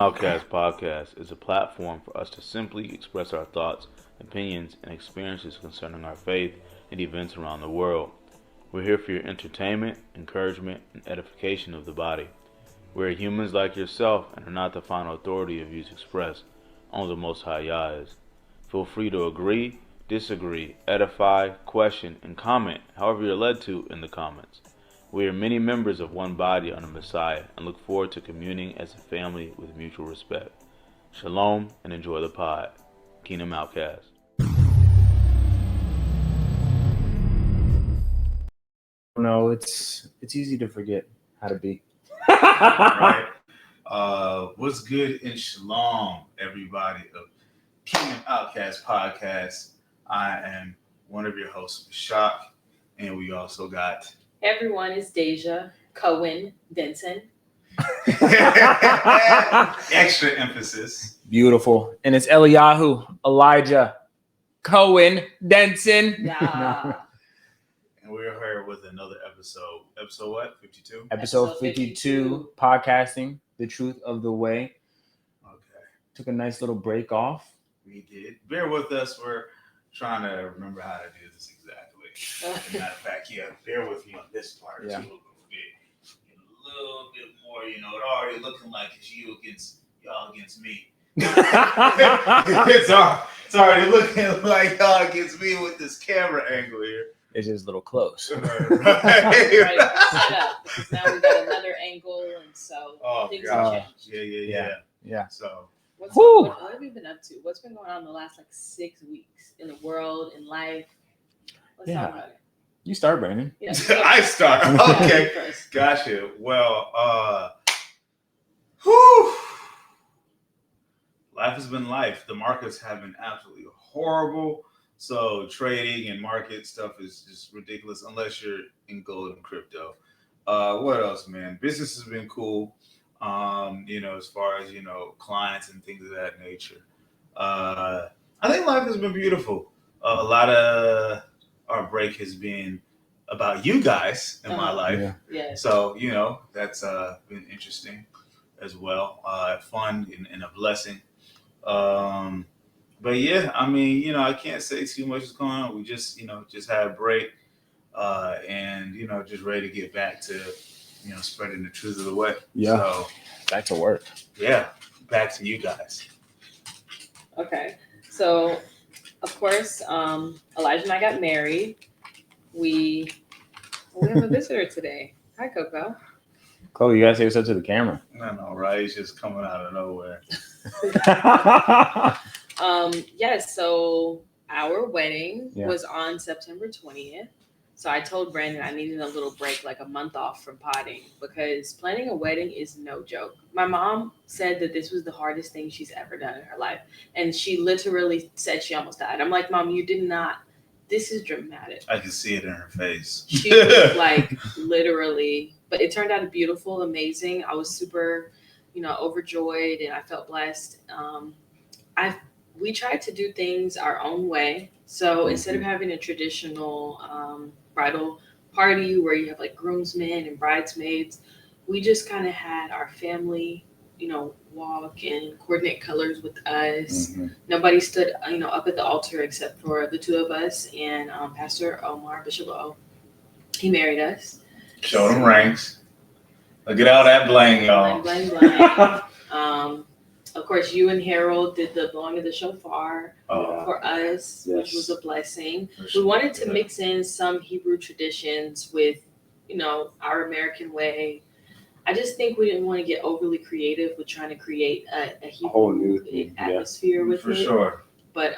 OutKasts podcast is a platform for us to simply express our thoughts, opinions, and experiences concerning our faith and events around the world. We're here for your entertainment, encouragement, and edification of the body. We're humans like yourself and are not the final authority of views expressed. Only the Most High Yah is. Feel free to agree, disagree, edify, question, and comment however you're led to in the comments. We are many members of one body under Messiah and look forward to communing as a family with mutual respect. Shalom and enjoy the pod. Kingdom Outcast. No, it's easy to forget how to be. Right. What's good in Shalom, everybody of Kingdom Outcast podcast. I am one of your hosts, Shock, and we also got Everyone is Dayja, Cohen, Denson. extra emphasis. Beautiful. And it's Eliyahu, Elijah, Cohen, Denson. Yeah. And we're here with another episode. Episode what? 52? Episode 52, podcasting, the truth of the way. Okay. Took a nice little break off. We did. Bear with us. We're trying to remember how to do this exactly. Matter of fact, yeah, bear with me on this part Yeah. too a little bit more, it already looking like it's you against y'all against me. It's already looking like y'all against me with this camera angle here. It's just a little close. Right. Right, set up. Because now we got another angle, and so things have gosh. changed. Yeah. So What have you been up to? What's been going on the last 6 weeks in the world, in life? Let's talk about it. You start, Brandon. Yeah, I start. Yeah, Okay. first. Gotcha. Well, whew. Life has been life. The markets have been absolutely horrible. So trading and market stuff is just ridiculous unless you're in gold and crypto. What else, man? Business has been cool. As far as clients and things of that nature. I think life has been beautiful. A lot of our break has been about you guys in my life. Yeah. Yeah. So, that's been interesting as well. Fun and a blessing. But yeah, I can't say too much is going on. We just had a break and, just ready to get back to, spreading the truth of the way. Yeah. So, Back to work. yeah, back to you guys. Okay. So, of course, Elijah and I got married. We have a visitor today. Hi, Coco. Chloe, you gotta say what's up to the camera. I know, right? It's just coming out of nowhere. Yes, so our wedding Yeah. was on September 20th. So I told Brandon I needed a little break, like a month off from potting, because planning a wedding is no joke. My mom said that this was the hardest thing she's ever done in her life. And she literally said she almost died. I'm like, Mom, you did not. This is dramatic. I can see it in her face. She was like literally, but it turned out beautiful, amazing. I was super, overjoyed, and I felt blessed. We tried to do things our own way. So instead of having a traditional bridal party where you have like groomsmen and bridesmaids, we just kind of had our family, walk and coordinate colors with us. Mm-hmm. Nobody stood, up at the altar except for the two of us and Pastor Omar, Bishop O. He married us. Show them ranks. Look at all that bling, y'all. Bling, bling, bling. Of course, you and Harold did the blowing of the shofar for us, which was a blessing. We wanted to mix in some Hebrew traditions with, our American way. I just think we didn't want to get overly creative with trying to create a Hebrew whole new thing, atmosphere with For it. sure. But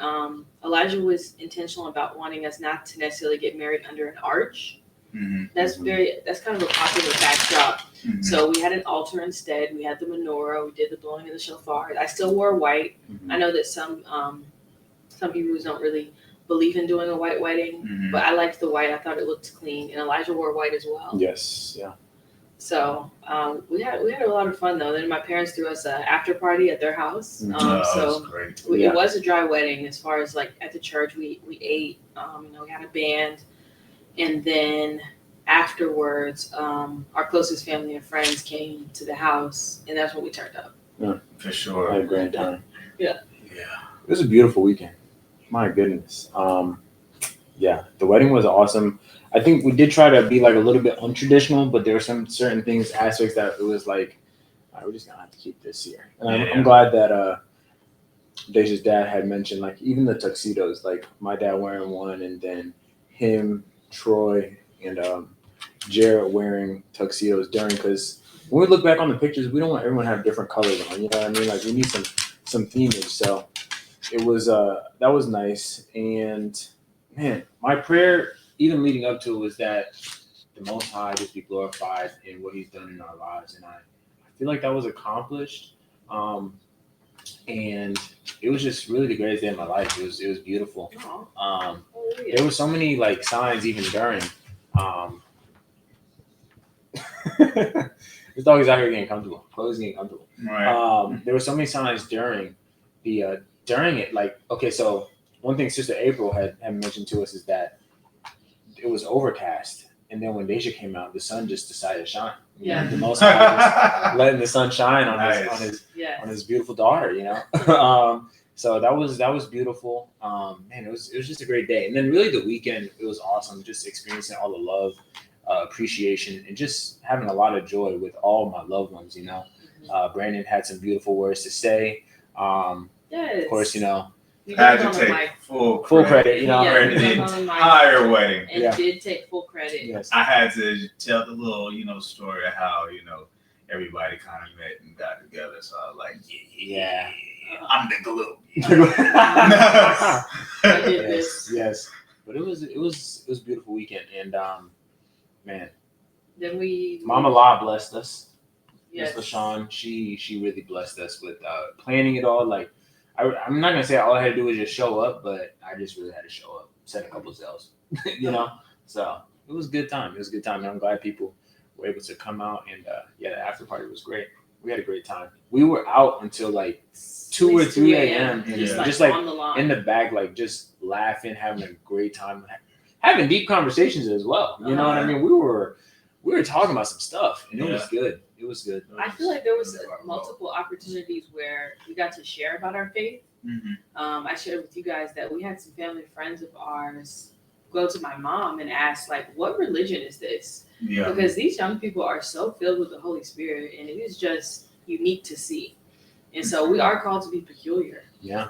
Elijah was intentional about wanting us not to necessarily get married under an arch. Mm-hmm. That's kind of a popular backdrop. Mm-hmm. So we had an altar instead. We had the menorah. We did the blowing of the shofar. I still wore white. Mm-hmm. I know that some Hebrews don't really believe in doing a white wedding, Mm-hmm. but I liked the white. I thought it looked clean, and Elijah wore white as well. Yes. Yeah. So we had a lot of fun though. Then my parents threw us an after party at their house. That was great. It was a dry wedding as far as like at the church. We ate. We had a band, and then afterwards, our closest family and friends came to the house, and that's when we turned up. For sure. I had a great time. Yeah. It was a beautiful weekend. My goodness. Yeah, the wedding was awesome. I think we did try to be like a little bit untraditional, but there were some certain aspects that it was like, all right, we're just gonna have to keep this here. And I'm glad that Dayja's dad had mentioned like even the tuxedos, like my dad wearing one, and then him, Troy, and Jared wearing tuxedos during, because when we look back on the pictures, we don't want everyone to have different colors on. You know what I mean? Like we need some themage. So it was that was nice. And man, my prayer even leading up to it was that the Most High just be glorified in what He's done in our lives, and I feel like that was accomplished. And it was just really the greatest day of my life. It was beautiful. There were so many like signs even during. This dog is out here getting comfortable. Chloe's getting comfortable. Right. There were so many signs during it. Like, okay, so one thing Sister April had mentioned to us is that it was overcast, and then when Dayja came out, the sun just decided to shine. Yeah. The Most High just letting the sun shine on Nice. on his beautiful daughter. You know. So that was beautiful. Man, it was just a great day. And then really the weekend, it was awesome. Just experiencing all the love, appreciation, and just having a lot of joy with all my loved ones. You know, Brandon had some beautiful words to say. Yes. Of course, you know. You Had did to on the take mic. Full credit, you know. Yeah, Credit you did the on the mic entire wedding. and Yeah. did take full credit. Yes. I had to tell the little, story of how, everybody kind of met and got together. So I was like, yeah. I'm the glue. I did this. Yes. But it was a beautiful weekend, and man, Then we Mama La blessed us. Yes. Miss LaShawn, she really blessed us with planning it all. Like, I'm not gonna say all I had to do was just show up, but I just really had to show up, send a couple of zells, you know. So it was a good time. It was a good time, and I'm glad people were able to come out. And the after party was great. We had a great time. We were out until like 2 or 3 a.m. and just like on the line. in the back, like just laughing, having a great time, having deep conversations as well. You know what I mean? We were talking about some stuff, and it was good. It was good. I feel like there was multiple opportunities where we got to share about our faith. Mm-hmm. I shared with you guys that we had some family friends of ours go to my mom and ask, like, what religion is this? Yeah. Because these young people are so filled with the Holy Spirit, and it is just unique to see. And so we are called to be peculiar. Yeah.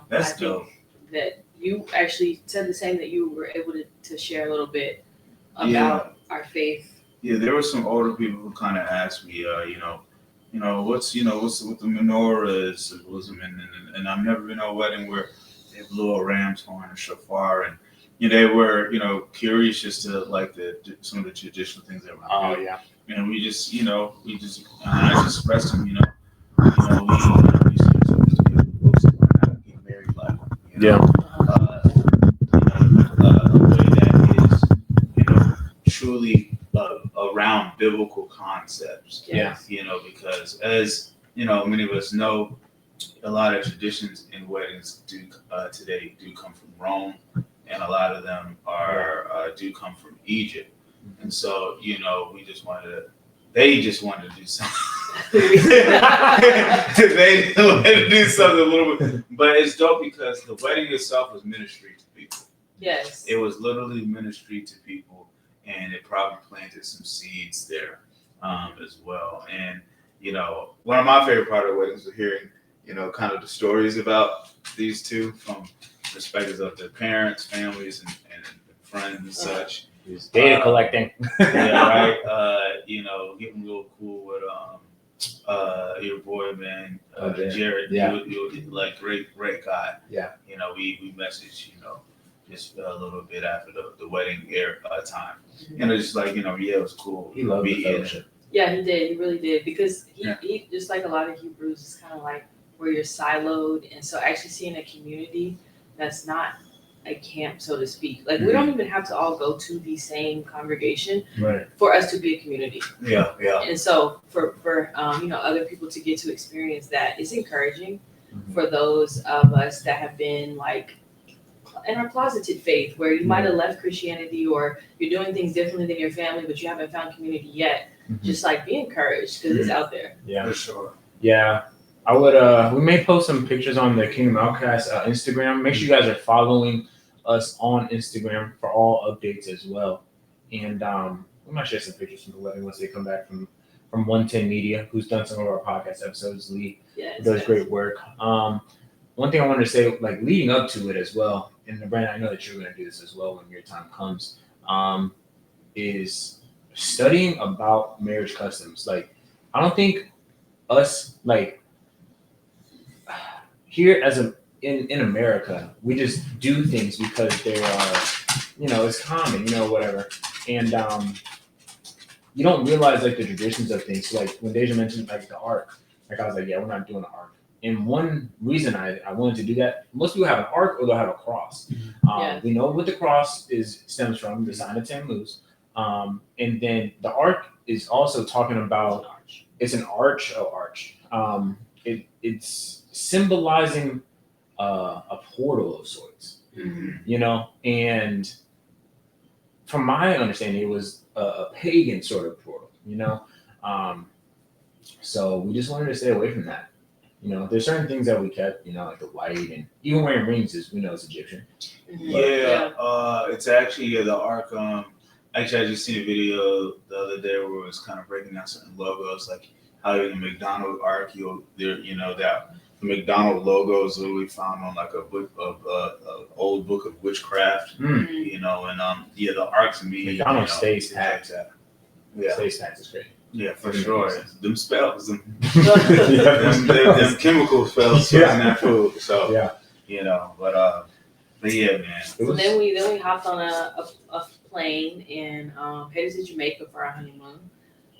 That's I dope. think that you actually said the same, that you were able to share a little bit about our faith. Yeah, there were some older people who kind of asked me, what's with the menorah symbolism, and I've never been to a wedding where they blew a ram's horn or shofar, and they were curious just to like some of the traditional things that were. Oh yeah. And we just I just expressed them, we see ourselves to be folks who are not getting married like, Yeah. A way that is, truly around biblical concepts. Yeah. Because as many of us know, a lot of traditions in weddings today do come from Rome, and a lot of them do come from Egypt. And so, they just wanted to do something. They wanted to do something a little bit, but it's dope because the wedding itself was ministry to people. Yes. It was literally ministry to people, and it probably planted some seeds there as well. And one of my favorite part of weddings was hearing kind of the stories about these two from perspectives of their parents, families, and friends and such. Data collecting. Yeah, right. Getting real cool with your boy, man, Jared. Yeah. You like great guy. Yeah. We messaged, just a little bit after the wedding time, and it's just like, it was cool. He loved the fellowship. Yeah, he did. He really did, because he just like a lot of Hebrews, is kind of like where you're siloed, and so actually seeing a community that's not a camp, so to speak. Like, we don't even have to all go to the same congregation for us to be a community. Yeah. And so for other people to get to experience that is encouraging for those of us that have been like in our closeted faith, where you might have left Christianity or you're doing things differently than your family, but you haven't found community yet. Just like, be encouraged, because it's out there. Yeah, for sure. Yeah. I would we may post some pictures on the Kingdom OutKasts Instagram. Make sure you guys are following us on Instagram for all updates as well. And we might share some pictures from the wedding once they come back from 110 Media, who's done some of our podcast episodes. Lee does great work. One thing I wanted to say, like leading up to it as well, and Brandon, I know that you're going to do this as well when your time comes, is studying about marriage customs. Like, I don't think us like here in America, we just do things because they are, it's common, whatever, and you don't realize like the traditions of things. So, like when Dayja mentioned like the ark, like I was like, yeah, we're not doing the ark. And one reason I wanted to do that, most people have an ark or they'll have a cross. We know what the cross stems from, the sign of Tammuz. And then the ark is also talking about, it's an arch. It's symbolizing a portal of sorts, and from my understanding, it was a pagan sort of portal, so we just wanted to stay away from that. There's certain things that we kept, like the white, and even wearing rings we know it's Egyptian. It's actually the ark. Actually, I just seen a video the other day where it was kind of breaking down certain logos, like how in the McDonald's ark, that the McDonald logo is literally found on like a book of old book of witchcraft, and the ark to me, McDonald's stays tax. Stays tax is great. Yeah, for sure. Them spells, them chemical spells in that food. So but yeah, man. So then we hopped on a plane and headed to Jamaica for our honeymoon,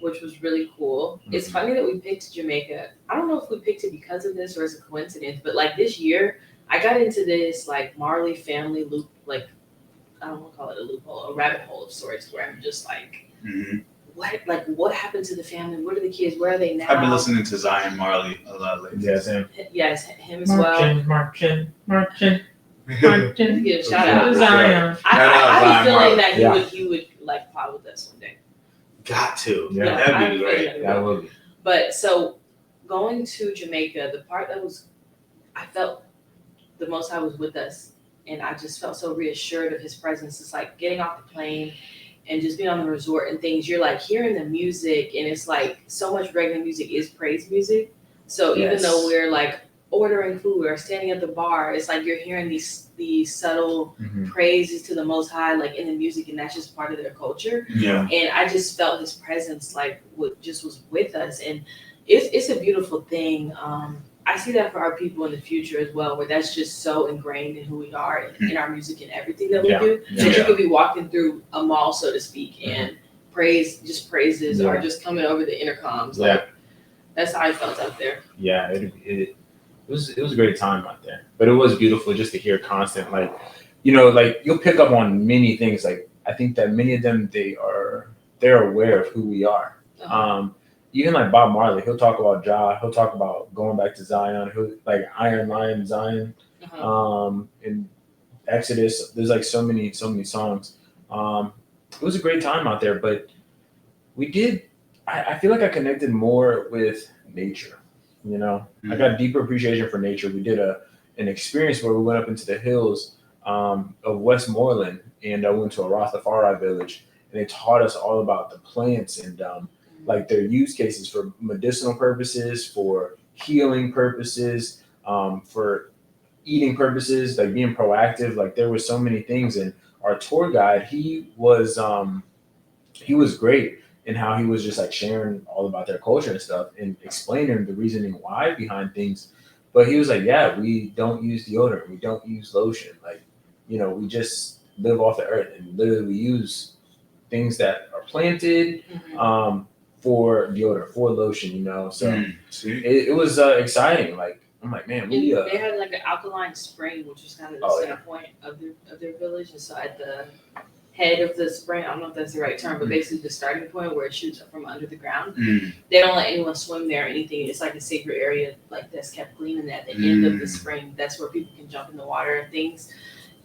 which was really cool. Mm-hmm. It's funny that we picked Jamaica. I don't know if we picked it because of this or as a coincidence, but like this year, I got into this like Marley family loop, like I don't want to call it a loophole, a rabbit hole of sorts, where I'm just like, what happened to the family? What are the kids? Where are they now? I've been listening to Zion Marley a lot lately. Yes, him. Yes, him as well. Marching. Give a shout out to Zion. I have a feeling that he would like fly with us one day. Got to. Yeah, that'd be great. That would be. But so going to Jamaica, the part that I felt the most I was with us, and I just felt so reassured of his presence. It's like getting off the plane and just being on the resort and things. You're like hearing the music, and it's like so much regular music is praise music. So even though we're like ordering food or standing at the bar, it's like you're hearing these subtle praises to the Most High, like in the music, and that's just part of their culture. Yeah. And I just felt his presence, like what just was with us, and it's a beautiful thing. I see that for our people in the future as well, where that's just so ingrained in who we are and in our music and everything that we do. That you could be walking through a mall, so to speak, and praises are just coming over the intercoms. Like that's how I felt out there. Yeah, it was a great time out there, but it was beautiful just to hear constant, like you'll pick up on many things. Like I think that many of them they're aware of who we are. Even like Bob Marley, he'll talk about Jah, he'll talk about going back to Zion, like Iron Lion Zion, in Exodus. There's like so many songs. It was a great time out there, but I feel like I connected more with nature. I got a deeper appreciation for nature. We did an experience where we went up into the hills of Westmoreland, and I went to a Rastafari village, and they taught us all about the plants and like their use cases for medicinal purposes, for healing purposes, for eating purposes, like being proactive. Like there were so many things. And our tour guide, he was great in how he was just like sharing all about their culture and stuff and explaining the reasoning why behind things. But he was like, yeah, we don't use deodorant, we don't use lotion. Like, we just live off the earth, and literally we use things that are planted, for deodorant, for lotion, So it was exciting. Like I'm like, man, they had like an alkaline spring, which was kind of the center point of their village. And so at the head of the spring, I don't know if that's the right term, but basically the starting point where it shoots up from under the ground, they don't let anyone swim there or anything. It's like a sacred area, like that's kept clean. And at the end of the spring, that's where people can jump in the water and things.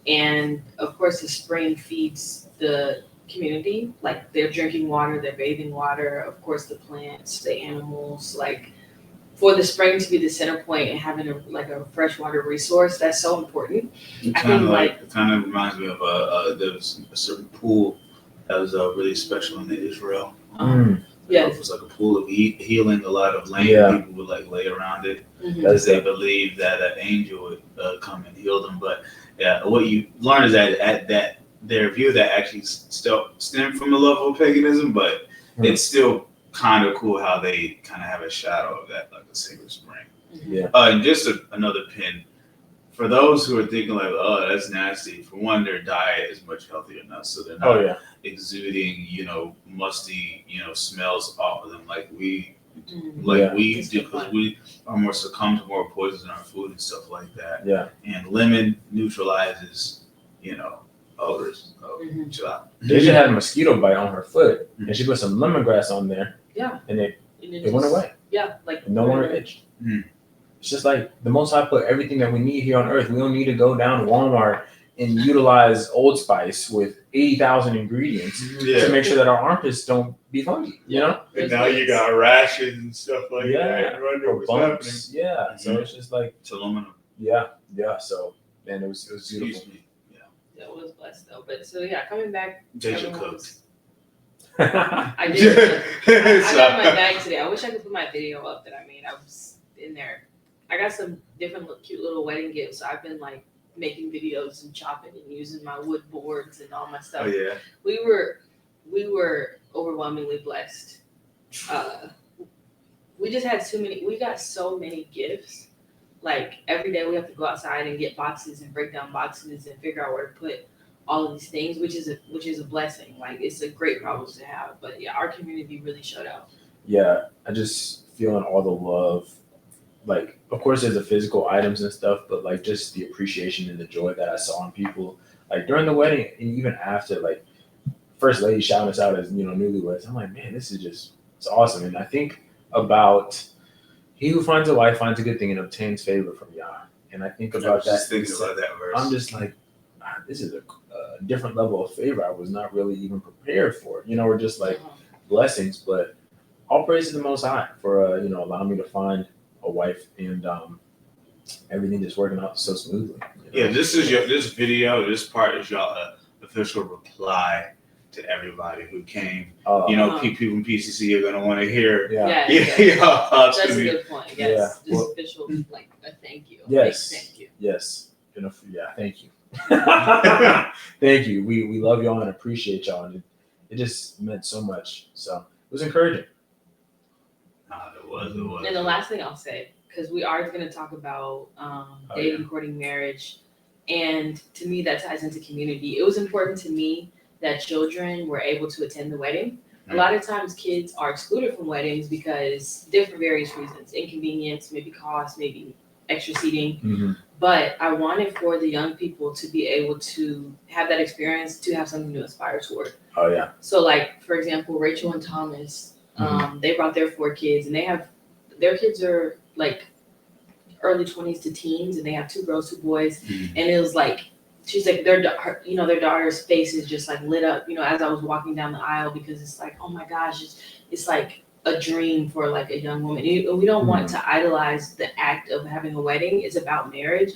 And of course, the spring feeds the community, like they're drinking water, they're bathing water, of course the plants, the animals, like for the spring to be the center point and having a freshwater resource, that's so important. It I kind think of reminds me of there was a certain pool that was really special in Israel. Yes. It was like a pool of healing. A lot of lame people would like lay around it because they believed that an angel would come and heal them. But yeah, what you learn is that their view that actually still stemmed from a level of paganism, but it's still kind of cool how they kind of have a shadow of that, like a sacred spring. And just another pin for those who are thinking like, oh, that's nasty. For one, their diet is much healthier than us, so they're not exuding, musty, smells off of them like we do, because we are more succumb to more poisons in our food and stuff like that. And lemon neutralizes, odors. Dayja had a mosquito bite on her foot, and she put some lemongrass on there. And it went away. No longer itched. It's just like the Most High put everything that we need here on earth. We don't need to go down to Walmart and utilize Old Spice with 80,000 ingredients to make sure that our armpits don't be funky, And now you got rashes and stuff like that. Or bumps. So it's just like it's aluminum. So, man, it was beautiful. That was blessed though. But so coming back. Dayja cooked. I did. I got my bag today. I wish I could put my video up that I made. I was in there. I got some different cute little wedding gifts. So I've been like making videos and chopping and using my wood boards and all my stuff. We were overwhelmingly blessed. We just had we got so many gifts. Like every day we have to go outside and get boxes and break down boxes and figure out where to put all of these things, which is a blessing. Like it's a great problem to have. But our community really showed out. I just feeling all the love. Like, of course, there's the physical items and stuff, but like just the appreciation and the joy that I saw in people, like during the wedding and even after, like First Lady shouting us out as newlyweds. I'm like, man, it's awesome. And I think about he who finds a wife finds a good thing and obtains favor from Yah. And I think about that. Thinking about that verse. I'm just like, this is a different level of favor I was not really even prepared for. We're just like blessings, but all praise to the Most High for allowing me to find a wife and everything just working out so smoothly. This video, this part is y'all official reply to everybody who came. People in PCC are gonna want to hear. That's a good point. Just official, like a thank you. Thank you. Thank you. Thank you. We love y'all and appreciate y'all, and it just meant so much. So it was encouraging. It was. And the last thing I'll say, because we are going to talk about dating, courting, marriage, and to me that ties into community. It was important to me that children were able to attend the wedding. A lot of times kids are excluded from weddings because different various reasons, inconvenience, maybe cost, maybe extra seating. But I wanted for the young people to be able to have that experience, to have something to aspire toward. So like, for example, Rachel and Thomas, they brought their 4 kids, and their kids are like early 20s to teens, and they have 2 girls, 2 boys. And it was like, she's like, their daughter's face is just like lit up, as I was walking down the aisle, because it's like, oh my gosh, it's like a dream for like a young woman. We don't want to idolize the act of having a wedding. It's about marriage,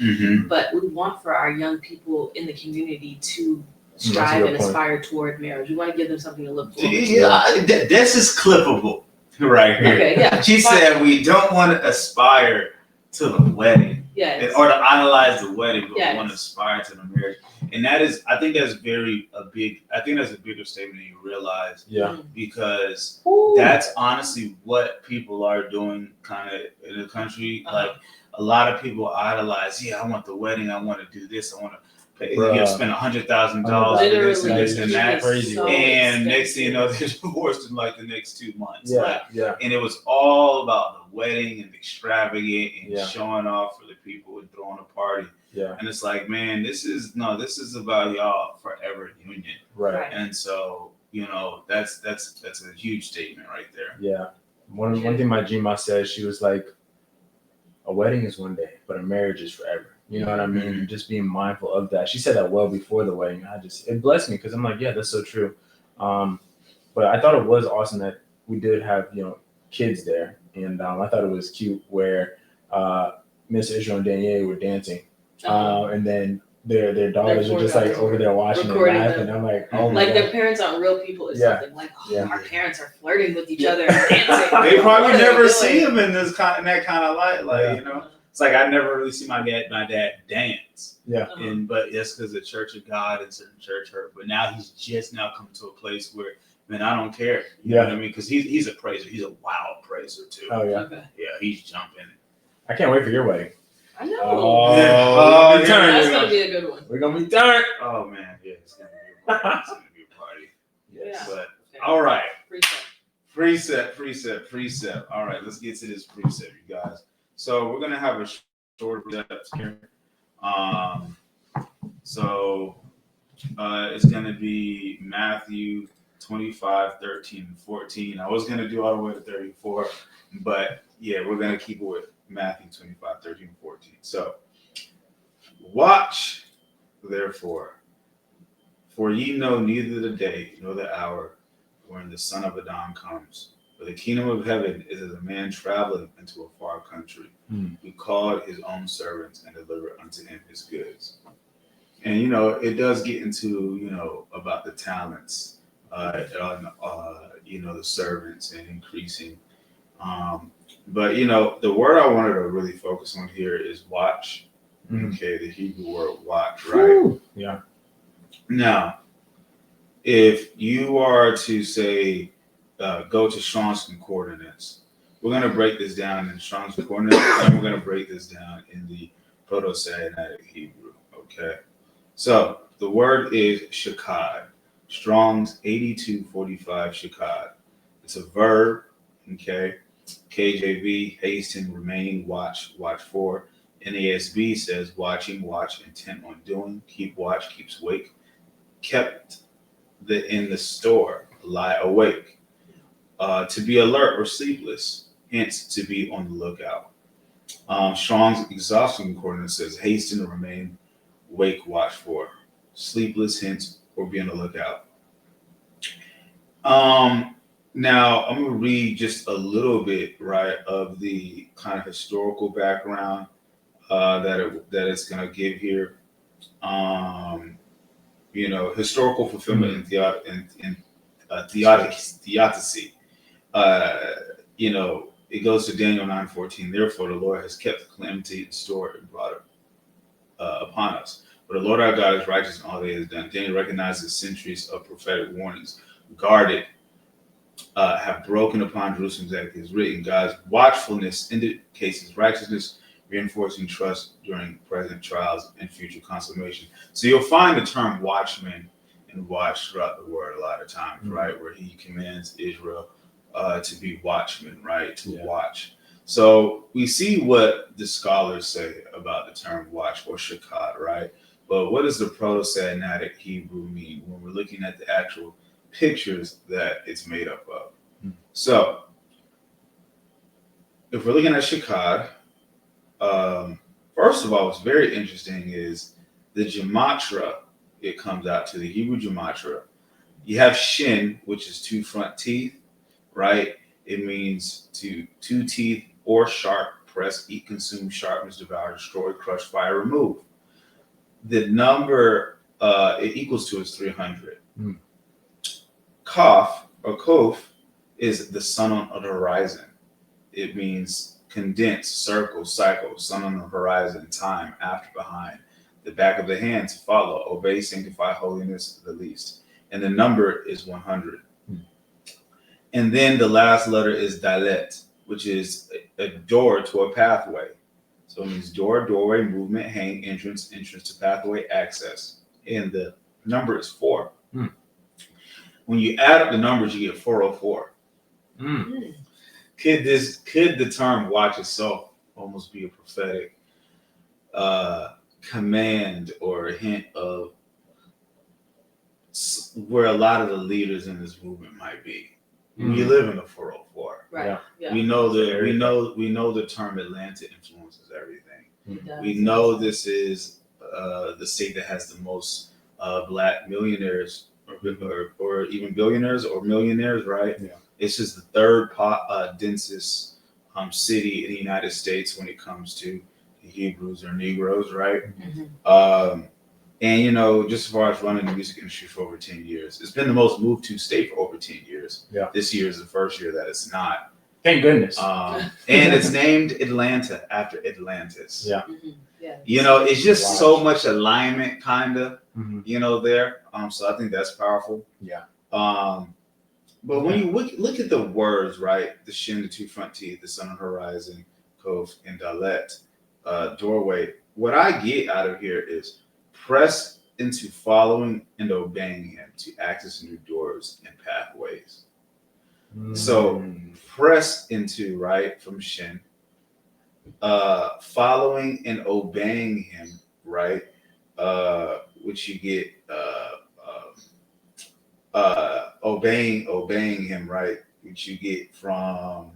but we want for our young people in the community to strive and aspire toward marriage. We want to give them something to look forward to. This is clippable right here. Okay, she said we don't want to aspire to the wedding, or to idolize the wedding, but we want to aspire to the marriage. And that is, I think that's a bigger statement than you realize. Because that's honestly what people are doing kind of in the country. Like a lot of people idolize, I want the wedding, I want to do this, I want to spend $100,000 for this and this and that. So and next thing you know, they're divorced in like the next 2 months. And it was all about the wedding and extravagant and showing off for the people and throwing a party. And it's like, man, this is about y'all forever union. And so, that's a huge statement right there. One thing my Gma said, she was like, a wedding is one day, but a marriage is forever. You know what I mean? And just being mindful of that. She said that well before the wedding. It blessed me, because I'm like, that's so true. But I thought it was awesome that we did have, kids there. and I thought it was cute where Miss Israel and Danielle were dancing, and then their daughters were just like over there watching and laughing. I'm like, oh my like God. their parents aren't real people or something. Like, our parents are flirting with each other and dancing. They probably never see him in that kind of light, like you know. It's like I never really see my dad dance. Yeah. But that's because the Church of God and certain church hurt. But now he's just now come to a place where, man, I don't care. You know what I mean? Because he's a praiser. He's a wild praiser too. Oh yeah. Okay. Yeah, he's jumping. I can't wait for your wedding. I know. That's gonna be a good one. We're gonna be turned. Oh man, yeah, it's gonna be a party. It's gonna be a party. Yeah. But all right. Precept. Precept. All right, let's get to this precept, you guys. So we're gonna have a short precept here. It's gonna be Matthew 25, 13, and 14. I was gonna do all the way to 34, but yeah, we're gonna keep it with Matthew 25, 13, and 14. So watch therefore, for ye know neither the day nor the hour when the Son of Adam comes. For the kingdom of heaven is as a man traveling into a far country, who called his own servants and delivered unto him his goods. And it does get into about the talents, the servants and increasing. But the word I wanted to really focus on here is watch. Okay, the Hebrew word watch, right? Ooh. Yeah. Now, if you are to say, go to Strong's Concordance, we're going to break this down in Strong's Concordance, and we're going to break this down in the Proto-Sinaitic Hebrew. Okay, so the word is shakad. Strong's 8245 shakad. It's a verb. Okay, KJV, hasten, remain, watch for. NASB says watching, watch, intent on doing, keep watch, keeps wake, kept in the store, lie awake, to be alert or sleepless, hence to be on the lookout. Strong's Exhaustion Concordance says hasten, remain, wake, watch for, sleepless, hence, or be on the lookout. Now I'm going to read just a little bit, right, of the kind of historical background that it's going to give here. Historical fulfillment in theodicy. It goes to Daniel 9:14. Therefore, the Lord has kept the calamity in store and brought it upon us. But the Lord our God is righteous in all that he has done. Daniel recognizes centuries of prophetic warnings guarded, have broken upon Jerusalem, exactly as written. God's watchfulness indicates his righteousness, reinforcing trust during present trials and future consummation. So you'll find the term watchman and watch throughout the word a lot of times, right? Where he commands Israel to be watchmen, right? To watch. So we see what the scholars say about the term watch or shakad, right? But what does the Proto-Sinaitic Hebrew mean when we're looking at the actual pictures that it's made up of? So if we're looking at shakad, first of all, what's very interesting is the gematria. It comes out to the Hebrew gematria. You have shin, which is two front teeth, right? It means two teeth or sharp, press, eat, consume, sharpness, devour, destroy, crush, fire, remove. The number it equals to is 300. Kaf or kof is the sun on the horizon. It means condense, circle, cycle, sun on the horizon, time, after, behind. The back of the hand to follow, obey, sanctify, holiness, the least. And the number is 100. And then the last letter is dalet, which is a door to a pathway. So it means door, doorway, movement, hang, entrance to pathway, access. And the number is 4. When you add up the numbers, you get 404. Could the term watch itself almost be a prophetic command or a hint of where a lot of the leaders in this movement might be? We live in the 404. Right. Yeah. We know the term Atlanta influences everything. We know this is the state that has the most black millionaires or even billionaires or millionaires, right? Yeah. It's just the third densest city in the United States when it comes to the Hebrews or Negroes, right? Mhm. And you know, just as far as running the music industry for over 10 years, it's been the most moved to state for over 10 years. Yeah. This year is the first year that it's not. Thank goodness. And it's named Atlanta after Atlantis. Yeah. Mhm. Yeah. You know, it's just Watch. so much alignment, kind of, Mm-hmm. you know, there. So I think that's powerful. Yeah. But when you look at the words, right? The shin, the two front teeth, the sun on the horizon, cove, and dalet, doorway. What I get out of here is press into following and obeying him to access new doors and pathways. So press into, right, from shin, following and obeying him, right, which you get obeying him, right, which you get from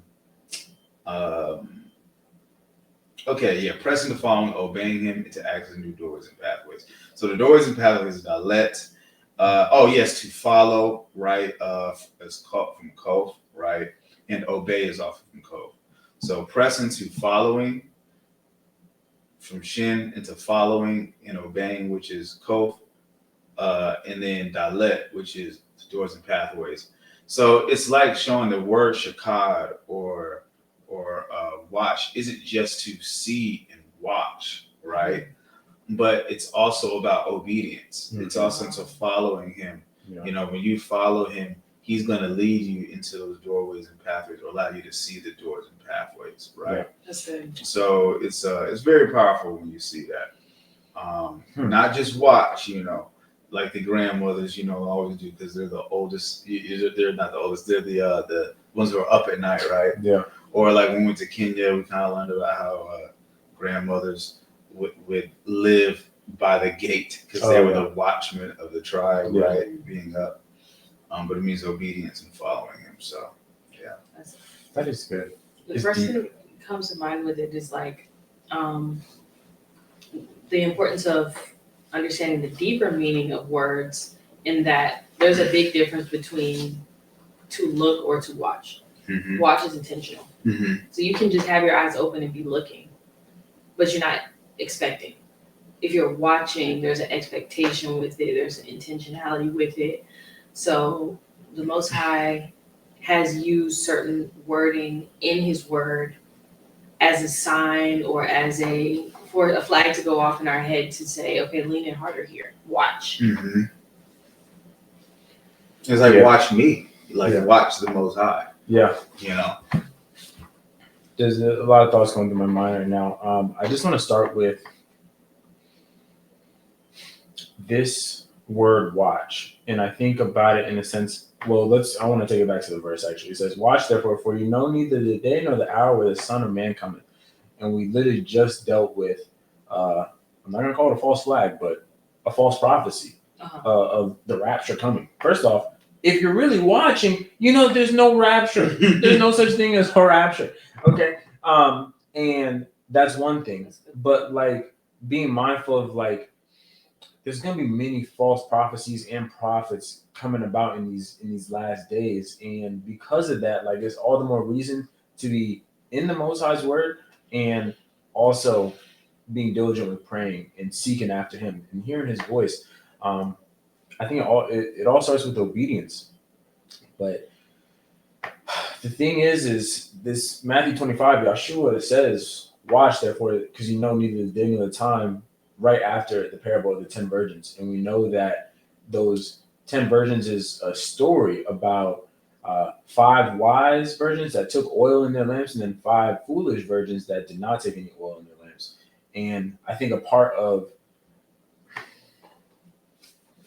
pressing the following, obeying him into accessing new doors and pathways. So the doors and pathways is dalet. To follow, right, is from kov, right, and obey is off from kov. So press into following from shin into following and obeying, which is kov, and then dalet, which is doors and pathways. So it's like showing the word shakad or watch isn't just to see and watch, right? But it's also about obedience. Mm-hmm. It's also into following him. Yeah. You know, when you follow him, he's going to lead you into those doorways and pathways, or allow you to see the doors and pathways, right? Yeah. That's good. So it's very powerful when you see that. Not just watch, you know, like the grandmothers, you know, always do, because they're the oldest. They're not the oldest. They're the ones who are up at night, right? Yeah. Or like when we went to Kenya, we kind of learned about how grandmothers would live by the gate because they were the watchmen of the tribe, right? Being up. But it means obedience and following him. So, yeah. That is good. The first thing that comes to mind with it is like the importance of understanding the deeper meaning of words, in that there's a big difference between to look or to watch. Mm-hmm. Watch is intentional. Mm-hmm. So you can just have your eyes open and be looking, but you're not expecting. If you're watching, there's an expectation with it, there's an intentionality with it. So the Most High has used certain wording in his word as a sign or for a flag to go off in our head to say, okay, lean in harder here, watch. Mm-hmm. It's like, watch me, watch the Most High. Yeah. You know? There's a lot of thoughts going through my mind right now. I just want to start with this word watch. And I think about it in a sense, I want to take it back to the verse actually. It says, watch therefore, for you know neither the day nor the hour where the Son of Man cometh. And we literally just dealt with, I'm not going to call it a false flag, but a false prophecy of the rapture coming. First off, if you're really watching, you know there's no rapture. There's no such thing as a rapture. Okay? And that's one thing. But like being mindful of like, there's going to be many false prophecies and prophets coming about in these last days. And because of that, like, there's all the more reason to be in the Most High's word and also being diligent with praying and seeking after him and hearing his voice. I think it all starts with obedience. But the thing is this Matthew 25, Yeshua says, watch therefore, because you know neither the day nor the time, right after the parable of the 10 virgins. And we know that those 10 virgins is a story about 5 wise virgins that took oil in their lamps, and then 5 foolish virgins that did not take any oil in their lamps. And I think a part of,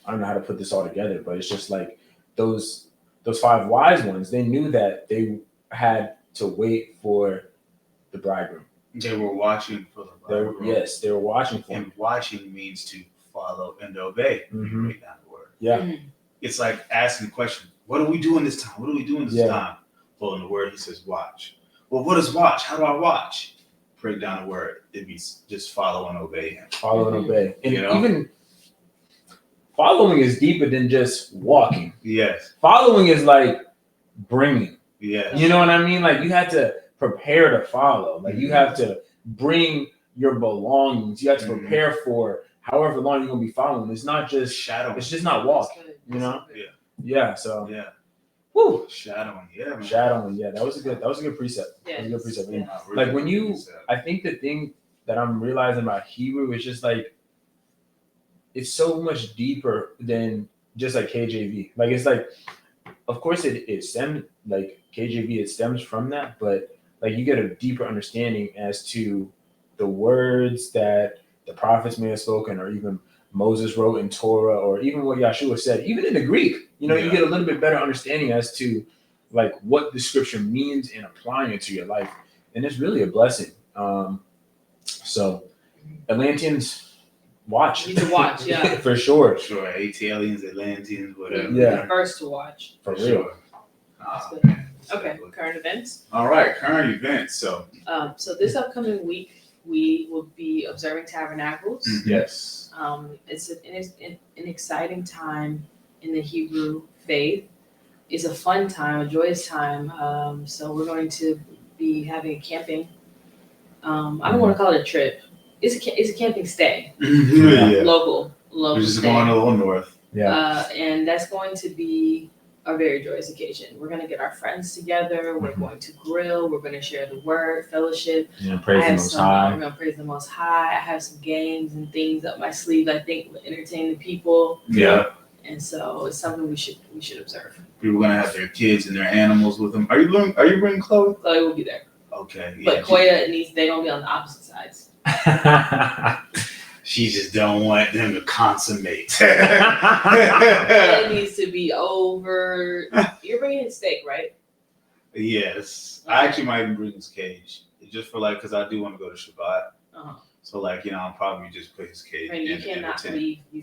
I don't know how to put this all together, but it's just like those 5 wise ones, they knew that they had to wait for the bridegroom. They were watching for the bridegroom. Yes, they were watching for him. And watching means to follow and obey. Mm-hmm. Read down the word. Yeah. Mm-hmm. It's like asking the question, what are we doing this time? What are we doing this time? Following the word, he says, watch. Well, what is watch? How do I watch? Break down the word. It means just follow and obey him. Follow and obey. And even following is deeper than just walking. Yes. Following is like bringing. Yes. You know what I mean? Like you had to prepare to follow. Like you have to bring your belongings. You have to prepare for however long you're gonna be following. It's not just shadowing. It's just not walking. You know? Yeah. So woo, shadowing. Yeah, man. Shadowing. Yeah, that was a good precept. Yeah. That was a good precept. Yeah. Like when you, I think the thing that I'm realizing about Hebrew is just like it's so much deeper than just like KJV. Like it's like, of course it stems like KJV, it stems from that, but like you get a deeper understanding as to the words that the prophets may have spoken, or even Moses wrote in Torah, or even what Yahshua said, even in the Greek. You know, you get a little bit better understanding as to like what the scripture means and applying it to your life, and it's really a blessing. So Atlanteans, watch. You need to watch, yeah. For sure. Sure, ATLians, Atlanteans, whatever. Yeah. First to watch. For real. Sure. Okay, current events. All right, current events. So this upcoming week, we will be observing tabernacles. Yes. It's an exciting time in the Hebrew faith. It's a fun time, a joyous time. So we're going to be having a camping. I don't want to call it a trip. It's a camping stay. Local. We're just going a little north. Yeah. And that's going to be a very joyous occasion. We're going to get our friends together. We're going to grill. We're going to share the word, fellowship. Praise the Most High. We're going to praise the Most High. I have some games and things up my sleeve I think will entertain the people. Yeah. And so it's something we should observe. People are going to have their kids and their animals with them. Are you bringing Chloe? Chloe will be there. Okay. Yeah, but Koya they're going to be on the opposite sides. She just don't want them to consummate. It needs to be over. You're bringing steak, right? Yes. I actually might even bring his cage. Just for because I do want to go to Shabbat. Uh-huh. So I'll probably just put his cage and you cannot leave the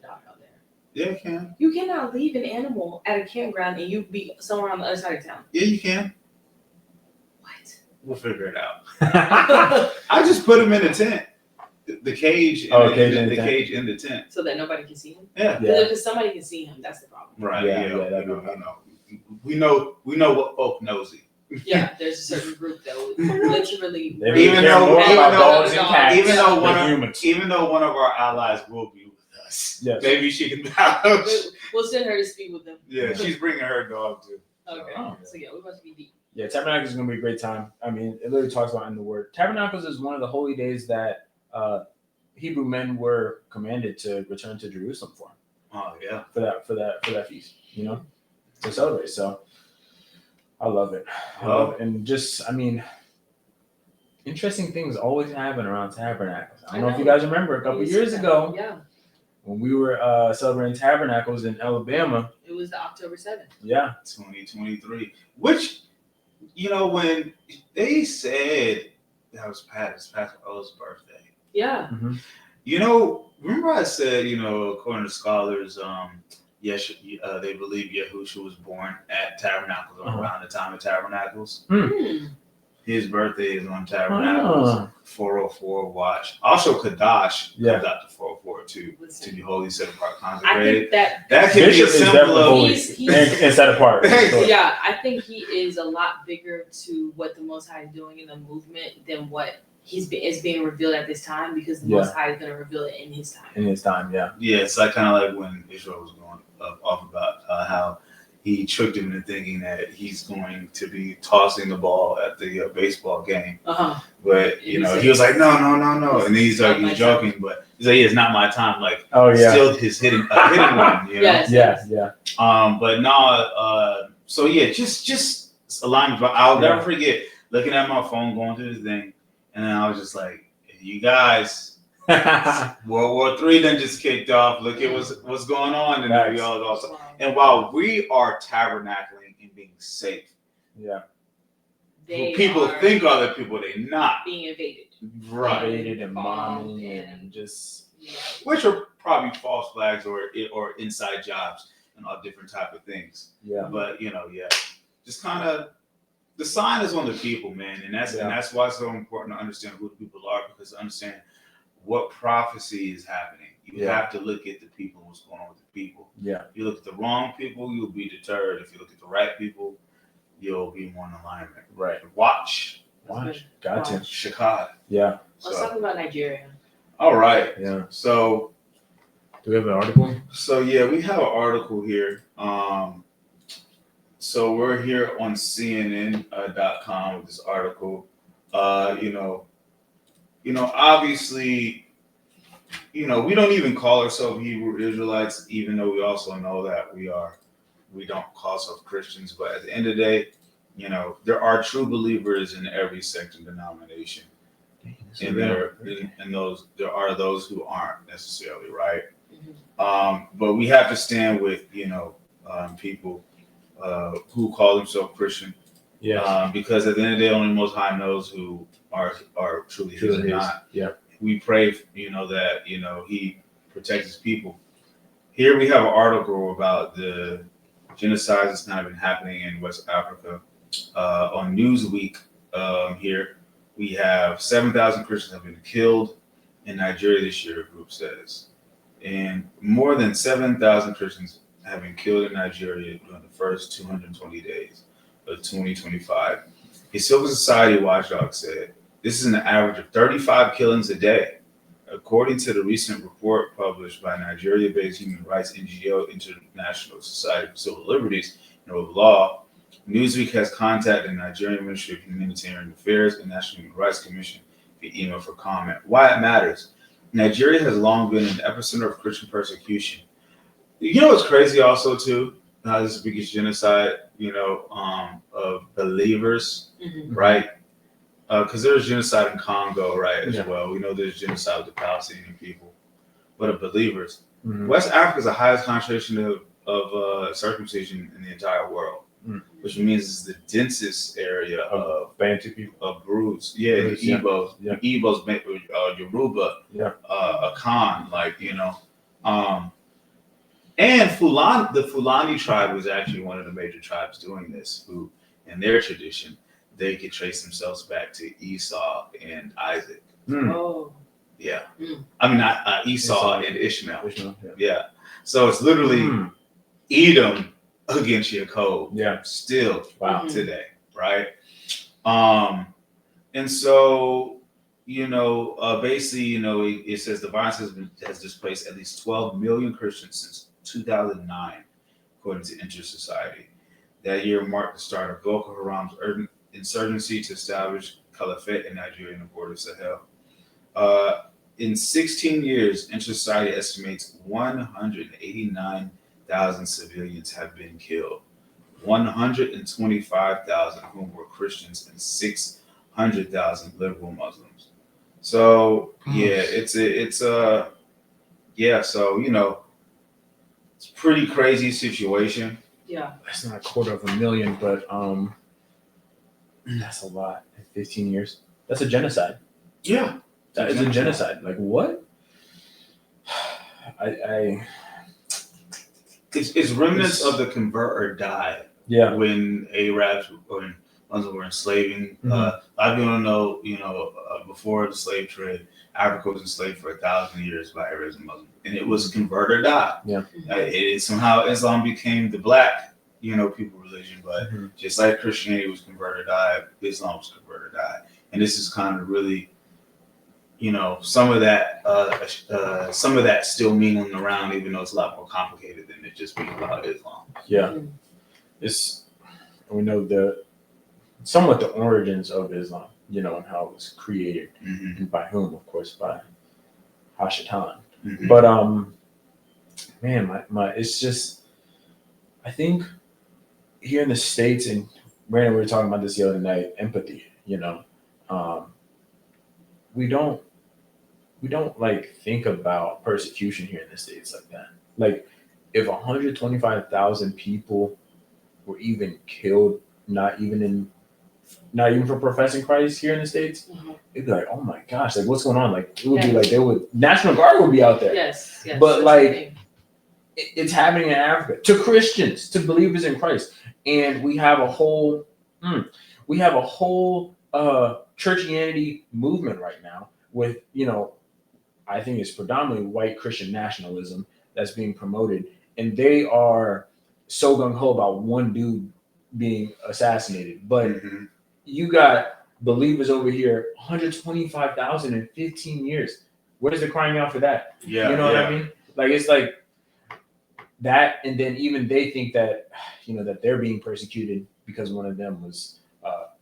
dog out there. Yeah, you can. You cannot leave an animal at a campground and you be somewhere on the other side of town. Yeah, you can. What? We'll figure it out. I just put him in a tent. The cage, the cage in the tent, so that nobody can see him. Yeah, because somebody can see him. That's the problem. Right. Yeah. We know what folk nosy. Yeah, there's a certain group that would literally. Even though one of our allies will be with us, yes. Maybe she can vouch. We'll send her to speak with them. Yeah, she's bringing her dog too. Okay. So yeah, we're going to be deep. Yeah, Tabernacles is going to be a great time. I mean, it literally talks about in the word. Tabernacles is one of the holy days that Hebrew men were commanded to return to Jerusalem for. Oh yeah. For that feast, to celebrate. So I love it. And just, I mean, interesting things always happen around Tabernacles. I don't know if you guys remember a couple years ago. Yeah. When we were celebrating Tabernacles in Alabama. It was October 7th. Yeah. 2023. Which, when they said that was Pastor O's birthday. Yeah. Mm-hmm. Remember I said, according to scholars, they believe Yahushua was born at Tabernacles or around the time of Tabernacles. His birthday is on Tabernacles, 404 watch. Also, Kadash comes out to 404 too, to be holy, set apart, consecrated. I think that can be a symbol of he's set apart. Yeah, I think he is a lot bigger to what the Most High is doing in the movement than what is being revealed at this time, because the Most High is going to reveal it in His time. In His time, yeah. Yeah, it's kind of like when Israel was going off about how he tricked him into thinking that he's going to be tossing the ball at the baseball game. Uh-huh. But, he was like, no. And he's like, he's joking, but he's like, it's not my time. Still his hitting one, Yes. Yeah. But no, just alignment. But I'll never forget looking at my phone, going through this thing, and then I was just like, you guys, World War III then just kicked off. Look at what's going on, and we all also. And while we are tabernacling and being safe, people think other people, they're not being invaded, right? Invaded and bombing and just which are probably false flags or inside jobs and all different type of things. Yeah, but just kind of. The sign is on the people, man, and that's why it's so important to understand who the people are, because to understand what prophecy is happening, you have to look at the people, what's going on with the people. Yeah. If you look at the wrong people, you'll be deterred. If you look at the right people, you'll be more in alignment. Right. Watch. Got to. Shakad. Yeah. Let's talk about Nigeria. All right. Yeah. So, do we have an article? So yeah, we have an article here. So we're here on CNN.com with this article. Obviously, we don't even call ourselves Hebrew Israelites, even though we also know that we don't call ourselves Christians. But at the end of the day, there are true believers in every sect and denomination. And there are those who aren't necessarily, right? But we have to stand with people who call themselves Christian, because at the end of the day, only Most High knows who are truly His or not. Yeah, we pray, that He protects His people. Here we have an article about the genocide that's kind of been happening in West Africa. On Newsweek, here we have 7,000 Christians have been killed in Nigeria this year, a group says. And more than 7,000 Christians have been killed in Nigeria during the first 220 days of 2025. A civil society watchdog said this is an average of 35 killings a day. According to the recent report published by Nigeria-based human rights NGO International Society for Civil Liberties and Rule of Law, Newsweek has contacted the Nigerian Ministry of Humanitarian Affairs and National Human Rights Commission via email for comment. Why it matters. Nigeria has long been an epicenter of Christian persecution. You know what's crazy also too? This is the biggest genocide, of believers, right? Because there's genocide in Congo, right, as well. We know there's genocide with the Palestinian people, but of believers. West Africa is the highest concentration of circumcision in the entire world, which means it's the densest area of Bantu people, of Brutes. The Igbos, Yoruba, Akan, and Fulani. The Fulani tribe was actually one of the major tribes doing this, who, in their tradition, they could trace themselves back to Esau and Isaac. Oh. Yeah. I mean, not Esau and Ishmael. So it's literally Edom against Jacob. Still today, right? And so, basically, it says the violence has displaced at least 12 million Christians since 2009, according to Inter-Society. That year marked the start of Boko Haram's insurgency to establish caliphate in Nigeria and the border of Sahel. In 16 years, Inter-Society estimates 189,000 civilians have been killed, 125,000 of whom were Christians and 600,000 liberal Muslims. So it's a it's a pretty crazy situation. Yeah, it's not 250,000, but that's a lot. 15 years. That's a genocide. Yeah, that is a genocide. Like what? It's remnants of the convert or die. Yeah. When Arabs or Muslims were enslaving, a lot of people don't know. Before the slave trade, Africa was enslaved for 1,000 years by Arabs and Muslims, and it was convert or die. Yeah. Somehow Islam became the black, people religion, but just like Christianity was convert or die, Islam was convert or die, and this is kind of really, some of that still mingling around, even though it's a lot more complicated than it just being about Islam. Yeah, we know somewhat the origins of Islam, and how it was created, and by whom, of course, by Hashatan. But man, it's just, I think here in the States, and Brandon, we were talking about this the other night, empathy. We don't like think about persecution here in the States like that. Like if 125,000 people were even killed, not even for professing Christ here in the States, it'd be like, oh my gosh, like what's going on? Like it would be like National Guard would be out there. Yes. But like it's happening in Africa to Christians, to believers in Christ, and we have a whole churchianity movement right now with I think it's predominantly white Christian nationalism that's being promoted, and they are so gung ho about one dude being assassinated, but Mm-hmm. you got believers over here, 125,000 in 15 years. Where's the crying out for that? Yeah, You know what I mean? Like, it's like that, and then even they think that, that they're being persecuted because one of them was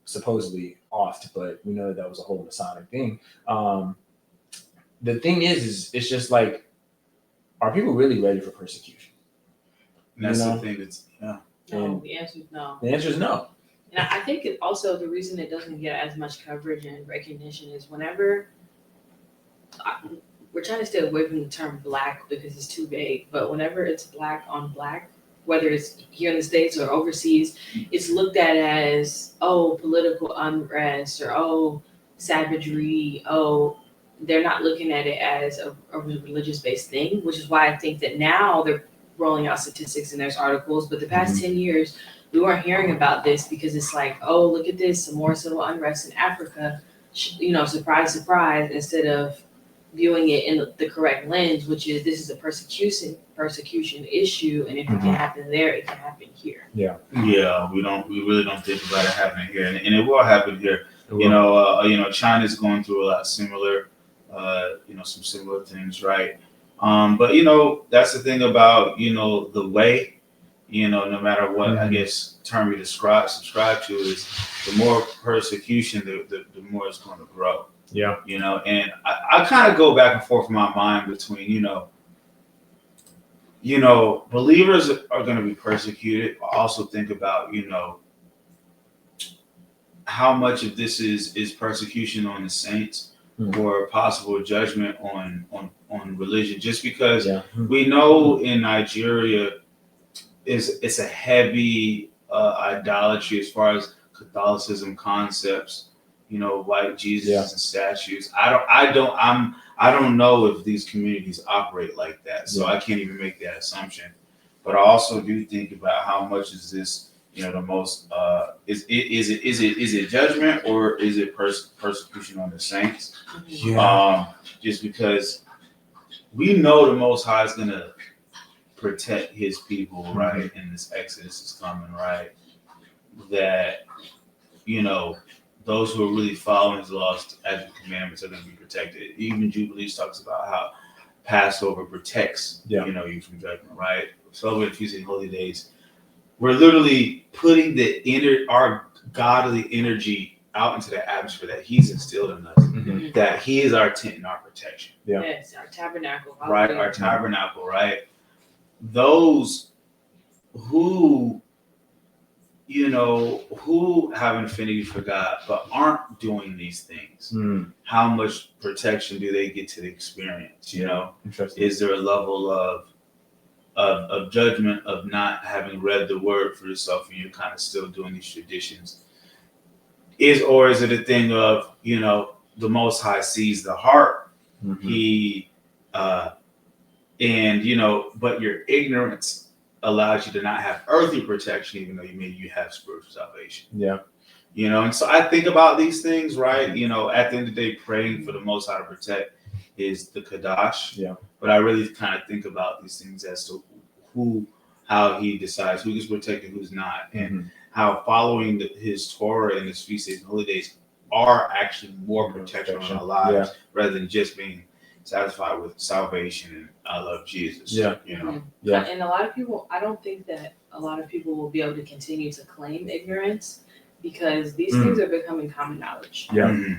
supposedly offed, but we know that was a whole Masonic thing. The thing is it's just like, are people really ready for persecution? And that's the thing. It's No, the answer is no. The answer is no. And I think also the reason it doesn't get as much coverage and recognition is whenever we're trying to stay away from the term black because it's too vague, but whenever it's black on black, whether it's here in the States or overseas, it's looked at as, oh, political unrest, or oh, savagery, oh, they're not looking at it as a religious-based thing, which is why I think that now they're rolling out statistics and there's articles, but the past 10 years, we weren't hearing about this because it's like, oh, look at this, some more civil unrest in Africa, surprise, surprise, instead of viewing it in the correct lens, which is this is a persecution issue, and if it can happen there, it can happen here. we really don't think about it happening here, and it will happen here. China's going through a lot similar, some similar things, right? But that's the thing about the way, no matter what I guess term you subscribe to, is the more persecution, the more it's going to grow. Yeah. And I kind of go back and forth in my mind between, believers are going to be persecuted. I also think about, how much of this is persecution on the saints or possible judgment on religion, just because we know in Nigeria it's a heavy idolatry as far as Catholicism concepts, white Jesus and statues. I don't know if these communities operate like that, so I can't even make that assumption. But I also do think about how much is this, the most is it judgment or is it persecution on the saints? Just because we know the Most High is gonna protect His people, right? And this Exodus is coming, right? That those who are really following His laws, statutes, commandments are going to be protected. Even Jubilees talks about how Passover protects you from judgment, right? Celebrating feasts and holy days. We're literally putting our godly energy out into the atmosphere that He's instilled in us. That He is our tent and our protection. Yes, our tabernacle. Right, our tabernacle, right? Those who who have an affinity for God but aren't doing these things, how much protection do they get to experience? Is there a level of judgment of not having read the word for yourself and you're kind of still doing these traditions? Or is it a thing of the Most High sees the heart, He but your ignorance allows you to not have earthly protection, even though you have spiritual salvation. And so I think about these things, right? At the end of the day, praying for the Most High to protect is the Kadash. But I really kind of think about these things as to how He decides who gets protected, who's not, and how following His Torah and His feast days and holy days are actually more protection on our lives rather than just being satisfied with salvation and I love Jesus. And a lot of people, I don't think that a lot of people will be able to continue to claim ignorance because these things are becoming common knowledge.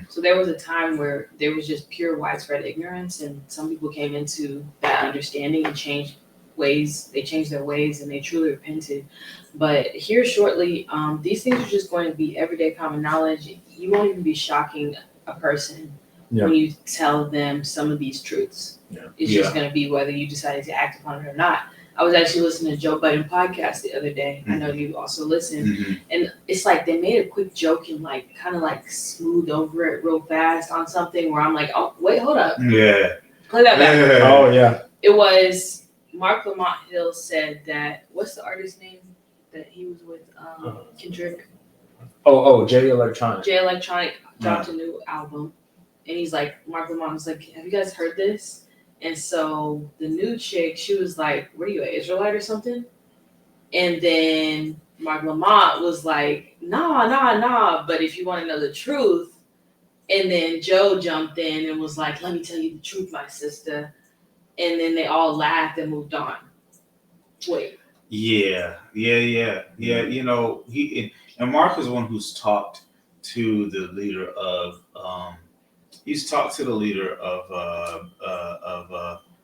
So there was a time where there was just pure widespread ignorance, and some people came into that understanding and changed ways. They changed their ways and they truly repented. But here shortly, these things are just going to be everyday common knowledge. You won't even be shocking a person when you tell them some of these truths. It's just going to be whether you decided to act upon it or not. I was actually listening to Joe Budden podcast the other day. I know you also listen. And it's like they made a quick joke and kind of smoothed over it real fast on something where I'm like, oh, wait, hold up. Play that back. Oh, yeah. It was Mark Lamont Hill said that, what's the artist's name that he was with? Kendrick. Jay Electronic. Jay Electronic dropped a new album. And he's like, Mark Lamont was like, have you guys heard this? And so the new chick, she was like, what are you, an Israelite or something? And then Mark Lamont was like, nah. But if you want to know the truth, and then Joe jumped in and was like, let me tell you the truth, my sister. And then they all laughed and moved on. Wait. Yeah. You know, and Mark is the one who's talked to the leader of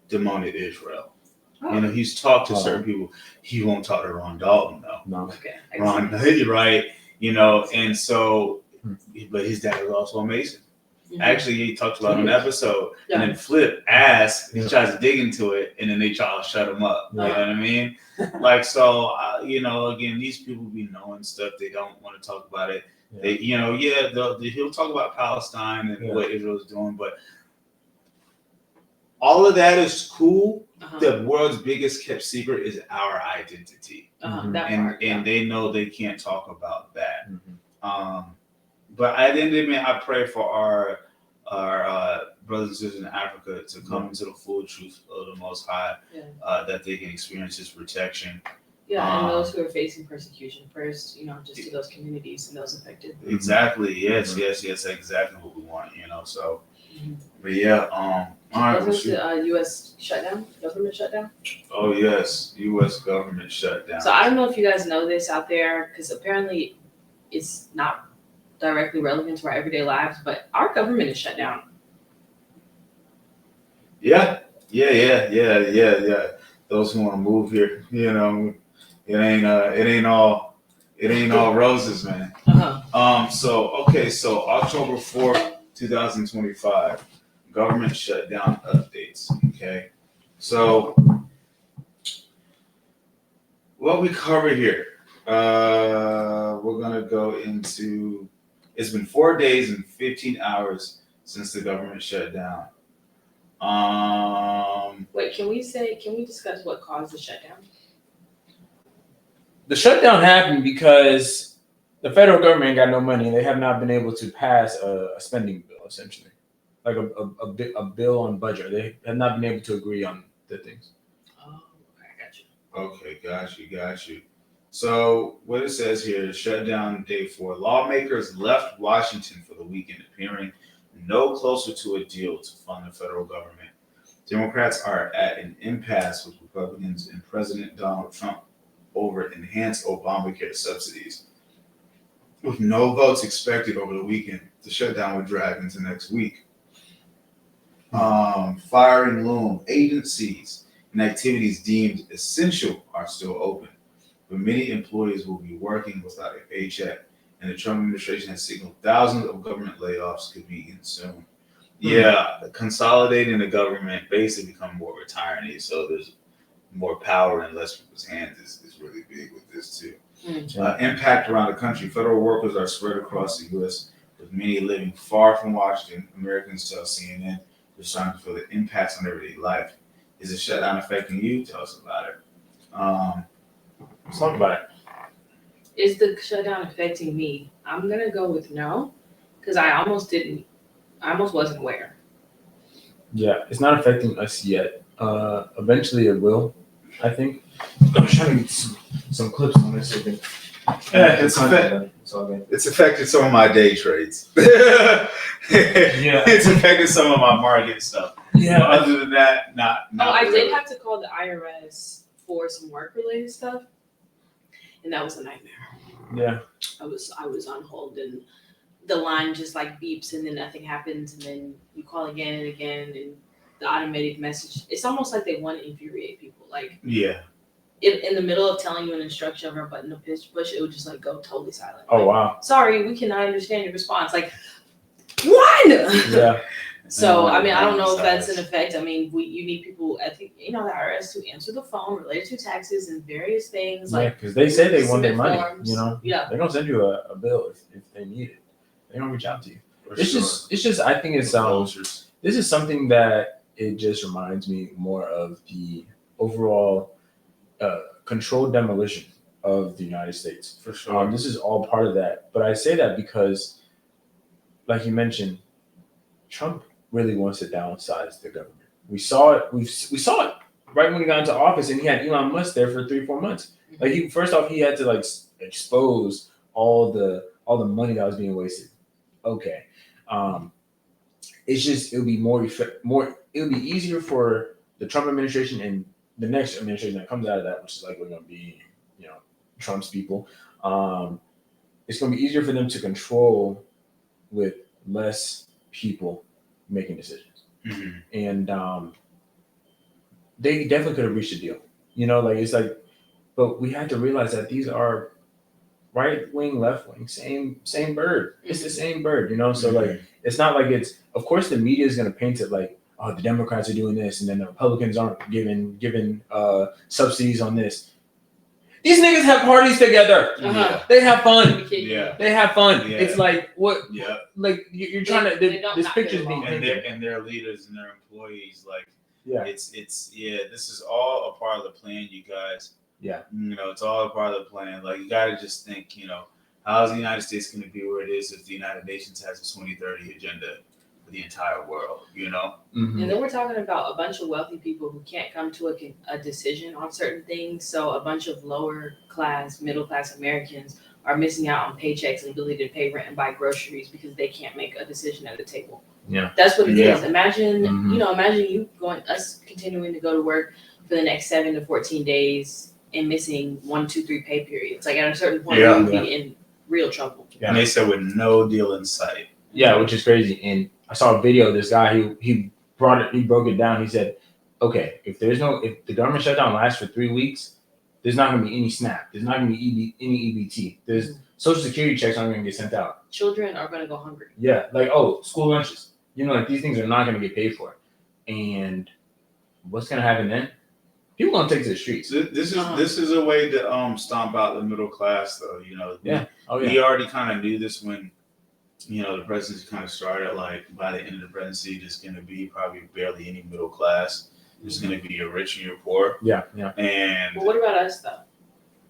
demonic Israel. Oh. You know, he's talked to certain people. He won't talk to Ron Dalton though. No. Okay. Ron, right? You know, and so, but his dad was also a Mason. Mm-hmm. Actually, he talked about an episode, Yeah. and then Flip asks, he tries to dig into it, and then they try to shut him up. Yeah. You know what I mean? Like, so, you know, again, these people be knowing stuff. They don't want to talk about it. Yeah. They, you know, he'll talk about Palestine and what Israel's doing, but all of that is cool. The world's biggest kept secret is our identity. And they know they can't talk about that. But at the end of the day, I pray for our brothers and sisters in Africa to come into the full truth of the Most High, that they can experience His protection. Yeah, and those who are facing persecution, prayers, you know, just to those communities and those affected. Exactly. Yes. Exactly what we want. You know. So, but yeah. All right. Wasn't the U.S. shutdown, government shutdown? Oh yes, U.S. government shutdown. So I don't know if you guys know this out there, because apparently it's not directly relevant to our everyday lives, but our government is shut down. Yeah. Those who want to move here, you know, it ain't all roses, man. So October 4th, 2025, government shutdown updates. Okay. So what we cover here, we're gonna go into. It's been 4 days and 15 hours since the government shut down. Wait, can we discuss what caused the shutdown? The shutdown happened because the federal government ain't got no money, and they have not been able to pass a spending bill, essentially, like a bill on budget. They have not been able to agree on the things. Oh, okay, got you. So what it says here is shutdown day 4. Lawmakers left Washington for the weekend, appearing no closer to a deal to fund the federal government. Democrats are at an impasse with Republicans and President Donald Trump over enhanced Obamacare subsidies. With no votes expected over the weekend, the shutdown would drag into next week. Firing loom, agencies and activities deemed essential are still open, but many employees will be working without a paycheck, and the Trump administration has signaled thousands of government layoffs could begin soon. Yeah, consolidating the government basically become more of a tyranny, so there's more power in less people's hands is really big with this too. Impact around the country. Federal workers are spread across the U.S., with many living far from Washington. Americans tell CNN they're starting to feel the impacts on everyday life. Is the shutdown affecting you? Tell us about it. Let's talk about it. Is the shutdown affecting me? I'm gonna go with no, because I almost wasn't aware. Yeah, it's not affecting us yet. Eventually it will, I think. I'm trying to get some clips on this. It's affected some of my day trades. It's affected some of my market stuff. Yeah. But other than that, not I really. did have to call the IRS for some work-related stuff, and that was a nightmare. Yeah. I was on hold, and the line just like beeps, and then nothing happens, and then you call again and again, and the automated message. It's almost like they want to infuriate people. Like, in the middle of telling you an instruction or a button to push, it would just like go totally silent. Oh, like, wow. Sorry, we cannot understand your response. Like, one. Yeah. So I mean, I don't know if that's an effect. I mean, you need people at the the IRS to answer the phone related to taxes and various things. Yeah, like because they say they want their money. forms. You know. Yeah. They're gonna send you a bill if they need it. They don't reach out to you. It's just. I think it's This is something that it just reminds me more of the overall controlled demolition of the United States. For sure. This is all part of that. But I say that because, like you mentioned, Trump really wants to downsize the government. We saw it. We saw it right when he got into office, and he had Elon Musk there for 3-4 months. Like he had to expose all the money that was being wasted. Okay. It's just it'll be it'll be easier for the Trump administration and the next administration that comes out of that, which is likely going to be, Trump's people. It's going to be easier for them to control with less people making decisions. Mm-hmm. And they definitely could have reached a deal. It's like, but we had to realize that these are right wing, left wing, same bird. It's the same bird, So like, it's not like of course the media is going to paint it like, oh, the Democrats are doing this, and then the Republicans aren't giving subsidies on this. These niggas have parties together. Uh-huh. They have fun. Yeah. They have fun. Yeah. It's like what? Yeah. Like you're trying to. This picture's being painted. And their leaders and their employees, like, yeah, it's this is all a part of the plan, you guys. Yeah. It's all a part of the plan. Like, you got to just think, how's the United States going to be where it is if the United Nations has a 2030 agenda for the entire world, Mm-hmm. And then we're talking about a bunch of wealthy people who can't come to a decision on certain things. So a bunch of lower class, middle class Americans are missing out on paychecks and ability to pay rent and buy groceries because they can't make a decision at the table. Yeah. That's what it is. Imagine, Mm-hmm. Imagine us continuing to go to work for the next 7 to 14 days and missing 1, 2, 3 pay periods. Like, at a certain point, we would be in real trouble. Yeah. And they said with no deal in sight. Yeah, which is crazy. And I saw a video of this guy he broke it down. He said, okay, if the government shutdown lasts for 3 weeks, there's not going to be any SNAP. There's not going to be any EBT. There's Social Security checks aren't going to get sent out. Children are going to go hungry. Yeah, like, school lunches. Like, these things are not going to get paid for. And what's going to happen then? People going to take to the streets. This is a way to stomp out the middle class, though. Yeah. We already kind of knew this when the presidency kind of started. Like, by the end of the presidency, there's going to be probably barely any middle class. There's going to be your rich and your poor. Yeah. And what about us, though?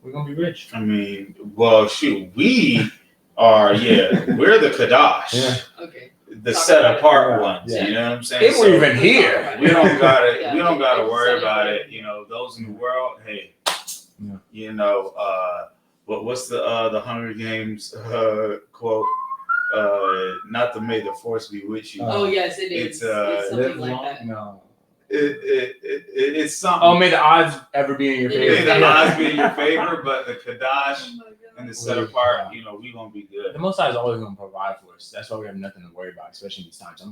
We're going to be rich. I mean, well, shoot, we are. We're the Kadash. Yeah. Okay. The set apart ones. Yeah. You know what I'm saying? If we're even here, we don't gotta. Yeah. We don't gotta worry Set about apart. it. Those in the world. Hey. Yeah. What's the Hunger Games quote? Not the "May the Force be with you." Oh yes, it is. It's something like that. No. It's something. Oh, may the odds ever be in your favor. May the odds be in your favor, but the Kadash Oh my God. and the set apart, we gonna be good. The Most High is always going to provide for us. That's why we have nothing to worry about, especially in these times.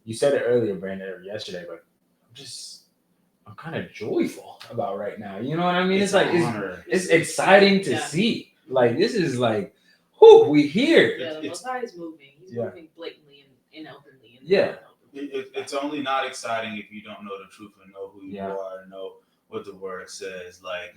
You said it earlier, Brandon, or yesterday, but I'm kind of joyful about right now. You know what I mean? It's like it's exciting to see. Like, this is like, we here. Yeah, the Most High is moving. He's moving blatantly and openly. It's only not exciting if you don't know the truth and know who you are and know what the word says. Like,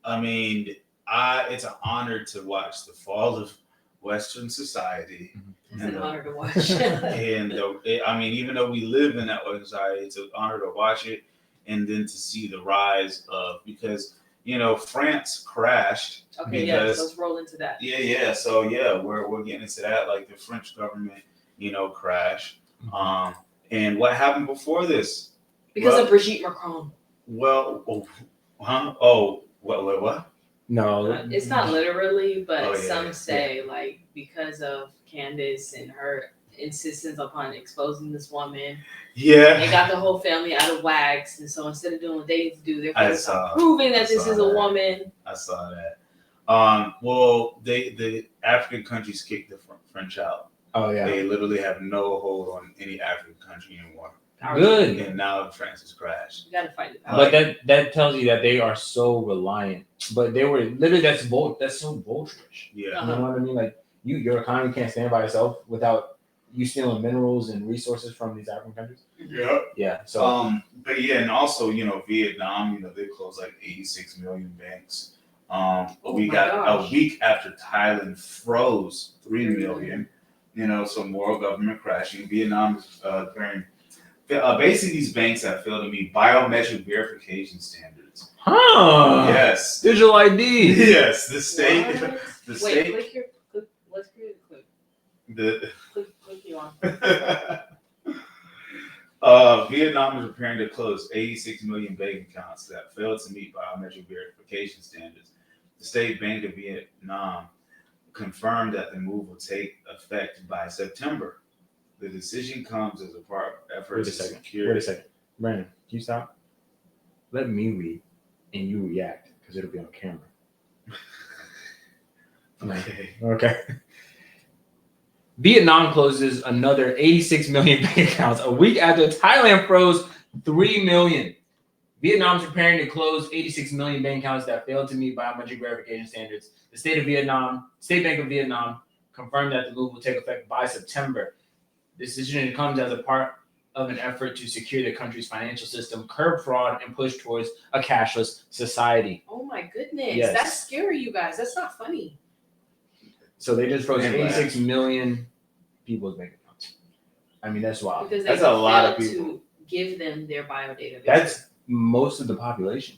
I mean, it's an honor to watch the fall of Western society. It's an honor to watch. And even though we live in that Western society, it's an honor to watch it, and then to see the rise of, because France crashed. Okay, because, let's roll into that. Yeah. So we're getting into that. Like, the French government, crashed. And what happened before this? Because of Brigitte Macron. Well, what? No, it's not literally, but some say yeah. like because of Candace and her insistence upon exposing this woman. Yeah. They got the whole family out of wax, and so instead of doing what they need to do, they're proving that this is a woman. I saw that. Well, the African countries kicked the French out. Oh yeah. They literally have no hold on any African country anymore. Good. And now France has crashed. You gotta fight it. But that tells you that they are so reliant. But they were literally that's so bolsterish. Yeah. You know what I mean? Like your economy can't stand by itself without you stealing minerals and resources from these African countries. Yeah. Yeah. So but yeah, and also, Vietnam, they closed like 86 million banks. We got a week after Thailand froze 3 million. So more government crashing. Vietnam is basically these banks have failed to meet biometric verification standards. Yes. Digital ID. Yes. The state. What? The state. Click here. Let's create a clip. Click you on. Vietnam is preparing to close 86 million bank accounts that failed to meet biometric verification standards. The The State Bank of Vietnam confirmed that the move will take effect by September. The decision comes as a part of efforts to secure. Wait a second. Brandon, can you stop? Let me read and you react because it'll be on camera. Okay. Vietnam closes another 86 million bank accounts a week after Thailand froze 3 million. Vietnam is preparing to close 86 million bank accounts that failed to meet biometric verification standards. The State Bank of Vietnam, confirmed that the move will take effect by September. This decision comes as a part of an effort to secure the country's financial system, curb fraud, and push towards a cashless society. Oh my goodness. Yes. That's scary, you guys. That's not funny. So they just froze 86 million people's bank accounts. I mean, that's wild. Because That's a lot of failed people. to give them their biodata. That's most of the population.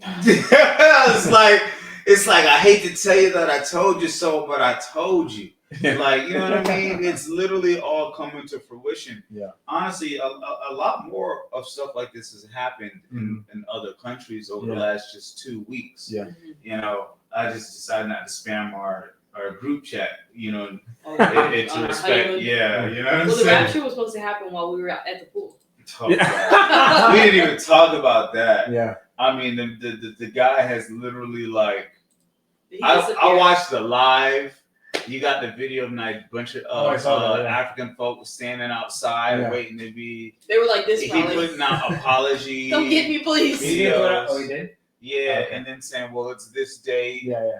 it's like I hate to tell you that I told you so, but I told you. Like, you know what I mean? It's literally all coming to fruition. Yeah. Honestly, a lot more of stuff like this has happened in other countries over the last just 2 weeks. Yeah. You know, I just decided not to spam our group chat, you know, Okay. to respect. Yeah, you know what I'm Well, the saying? rapture was supposed to happen while we were out at the pool. We didn't even talk about that. Yeah. I mean, the guy has literally like, He I disappeared. watched the live. You got the video of a bunch of I saw that, yeah. African folks standing outside Yeah. waiting to be. They were like this, He probably. putting out apologies. Come get me, please. He did put out- Oh, he did? Yeah, Okay. and then saying, "Well, it's this day." Yeah.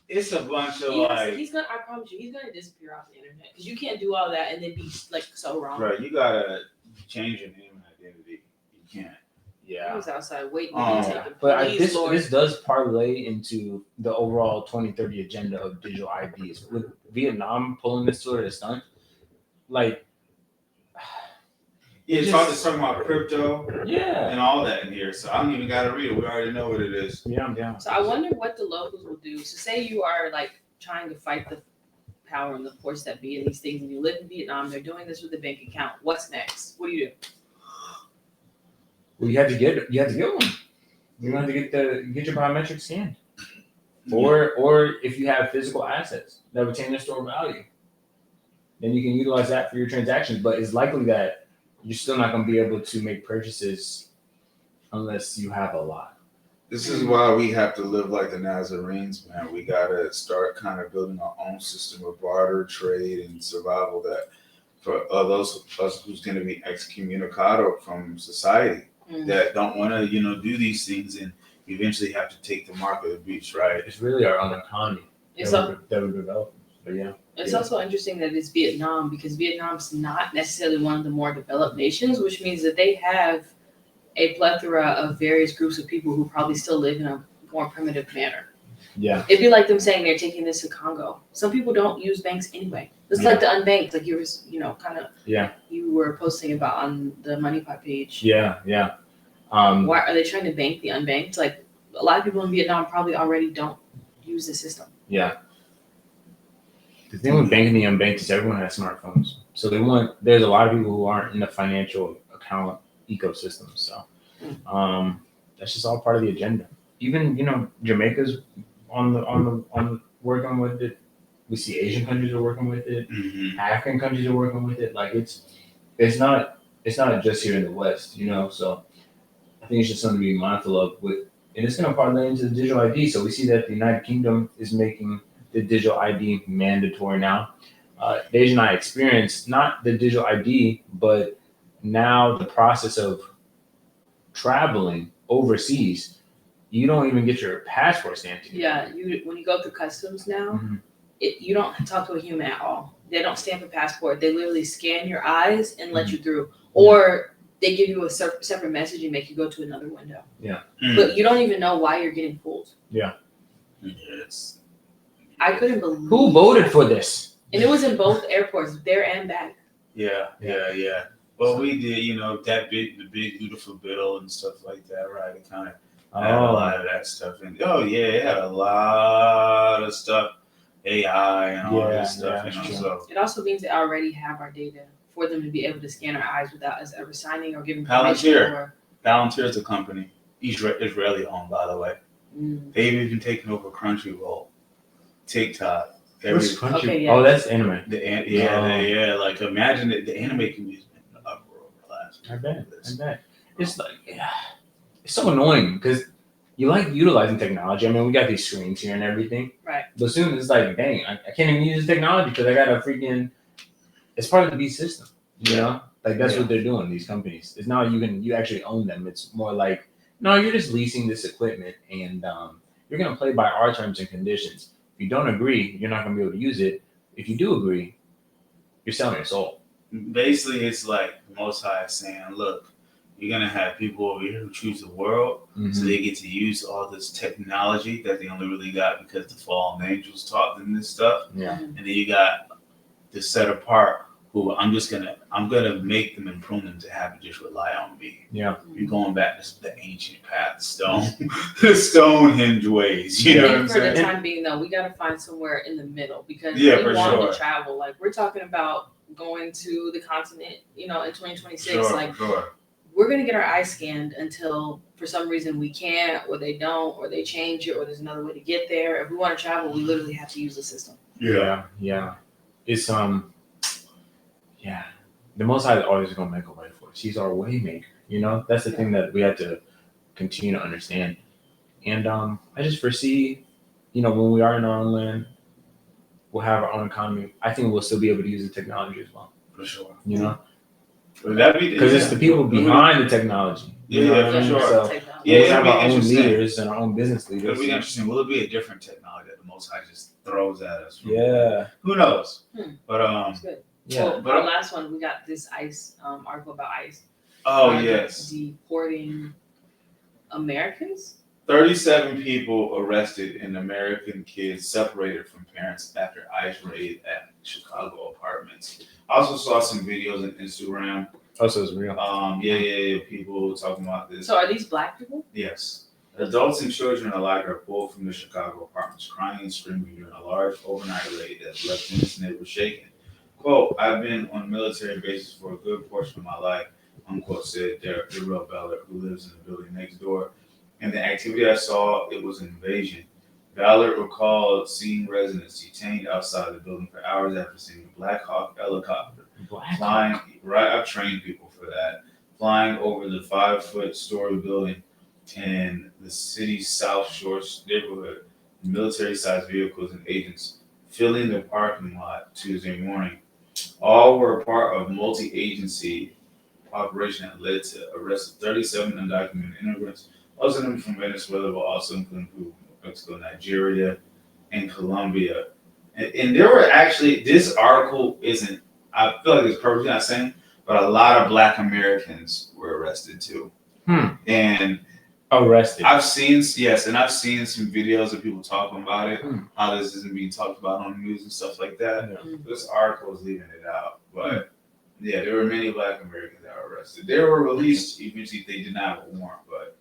It's a bunch of He's gonna. I promise you, he's gonna disappear off the internet because you can't do all that and then be like so wrong. Right, you gotta change your name and identity. You can't. He Yeah. was outside waiting to Oh. be taken. But Please, Lord. this does parlay into the overall 2030 agenda of digital IDs. With Vietnam pulling this sort of stunt, like, Yeah, it's talking about crypto yeah. and all that in here, so I don't even gotta read it. We already know what it is. Yeah. So I wonder what the locals will do. So say you are like trying to fight the power and the force that be in these things, and you live in Vietnam. They're doing this with a bank account. What's next? What do you do? Well, you have to get one. You have to get your biometric scanned, or if you have physical assets that retain their store value, then you can utilize that for your transactions. But it's likely that you're still not going to be able to make purchases unless you have a lot. This is why we have to live like the Nazarenes, man. We gotta start kind of building our own system of barter, trade, and survival. That for those of us who's going to be excommunicado from society, that don't want to, do these things, and eventually have to take the mark of the beast, right? It's really our own economy It's that we're developing. But yeah. It's also interesting that it's Vietnam because Vietnam's not necessarily one of the more developed nations, which means that they have a plethora of various groups of people who probably still live in a more primitive manner. Yeah. It'd be like them saying they're taking this to Congo. Some people don't use banks anyway. It's like the unbanked, like you were, kind of. Yeah. You were posting about on the Money Pot page. Yeah. Why are they trying to bank the unbanked? Like a lot of people in Vietnam probably already don't use the system. Yeah. The thing with banking the unbanked is everyone has smartphones. So there's a lot of people who aren't in the financial account ecosystem. So that's just all part of the agenda. Even, Jamaica's on the working with it. We see Asian countries are working with it. Mm-hmm. African countries are working with it. Like it's not just here in the West, so I think it's just something to be mindful of and it's going to parlay into the digital ID. So we see that the United Kingdom is making the digital ID mandatory now. Dayja and I experienced not the digital ID, but now the process of traveling overseas, you don't even get your passport stamped anymore. Yeah, when you go through customs now, you don't talk to a human at all. They don't stamp a passport. They literally scan your eyes and let you through. Or they give you a separate message and make you go to another window. Yeah. But you don't even know why you're getting pulled. Yeah. Yes. I couldn't believe Who voted for this? And it was in both airports, there and back. Yeah. Well, we did, the big beautiful bill and stuff like that, right? It kind of had a lot of that stuff in. Oh yeah, it had a lot of stuff, AI and all this stuff, So It also means they already have our data for them to be able to scan our eyes without us ever signing or giving permission. Palantir is a company. Israeli owned, by the way. They've even taken over Crunchyroll, TikTok. What's Crunchy? Okay, yeah. Oh, that's anime. Like imagine it, the anime community's been in an uproar over the last. I bet. It's like, it's so annoying because you like utilizing technology. I mean, we got these screens here and everything. Right. But soon it's like, dang, I can't even use the technology because I got a freaking. It's part of the beast system, you know. Like that's what they're doing. These companies. It's not you actually own them. It's more like, no, you're just leasing this equipment and you're gonna play by our terms and conditions. If you don't agree, you're not gonna be able to use it. If you do agree, you're selling your soul. Basically, it's like the Most High is saying, look, you're going to have people over here who choose the world, so they get to use all this technology that they only really got because the fallen angels taught them this stuff. Yeah. And then you got the set apart who I'm gonna make them and prune them to have to just rely on me. Yeah. You're going back to the ancient path, the Stonehenge ways. You know what I'm For saying? the time being, though, we got to find somewhere in the middle because Yeah, we for want sure. to travel. Like we're talking about going to the continent, in 2026. Sure. We're gonna get our eyes scanned until for some reason we can't, or they don't, or they change it, or there's another way to get there. If we want to travel, we literally have to use the system. Yeah. It's the Most High is always gonna make a way for us. He's our way maker. That's the thing that we have to continue to understand. And I just foresee, when we are in our own land, we'll have our own economy. I think we'll still be able to use the technology as well. For sure. Would that be because it's the people behind the technology. For sure. So we'll have our own leaders and our own business leaders. It'll be interesting. Will it be a different technology that the Most High just throws at us? Yeah. Who knows? But That's good. Yeah. Well, our last one, we got this ICE article about ICE. Oh yes. Deporting Americans. 37 people arrested and American kids separated from parents after ICE raid at Chicago apartments. I also saw some videos on Instagram. Oh, so it's real. People talking about this. So are these black people? Yes. Adults and children alike are pulled from the Chicago apartments, crying and screaming during a large overnight raid that left tenants neighbors shaken. Quote, I've been on military bases for a good portion of my life, unquote, said Darrell Ballard, who lives in the building next door. And the activity I saw, it was an invasion. Ballard recalled seeing residents detained outside the building for hours after seeing a Black Hawk helicopter flying. Right, I've trained people for that. Flying over the 5-story building in the city's South Shore neighborhood. Military-sized vehicles and agents filling the parking lot Tuesday morning. All were part of multi-agency operation that led to arrest of 37 undocumented immigrants, most of them from Venezuela, but also including Mexico, Nigeria, and Colombia. And there were actually, this article isn't, I feel like it's purposely not saying, but a lot of Black Americans were arrested too. And arrested. I've seen some videos of people talking about it, how this isn't being talked about on the news and stuff like that. Yeah. This article is leaving it out. But yeah, there were many Black Americans that were arrested. They were released eventually. They did not have a warrant, but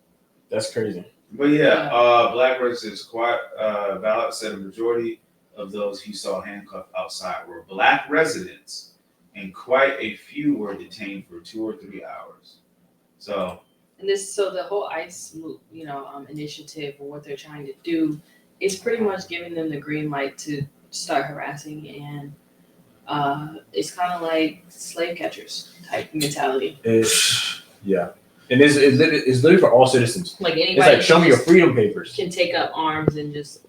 that's crazy. But Black residents, Ballard said a majority of those he saw handcuffed outside were Black residents, and quite a few were detained for 2 or 3 hours. So the whole ICE, initiative and what they're trying to do is pretty much giving them the green light to start harassing, and it's kind of like slave catchers type mentality. And it's literally for all citizens. Like anybody, it's like, show me your freedom papers. Can take up arms and just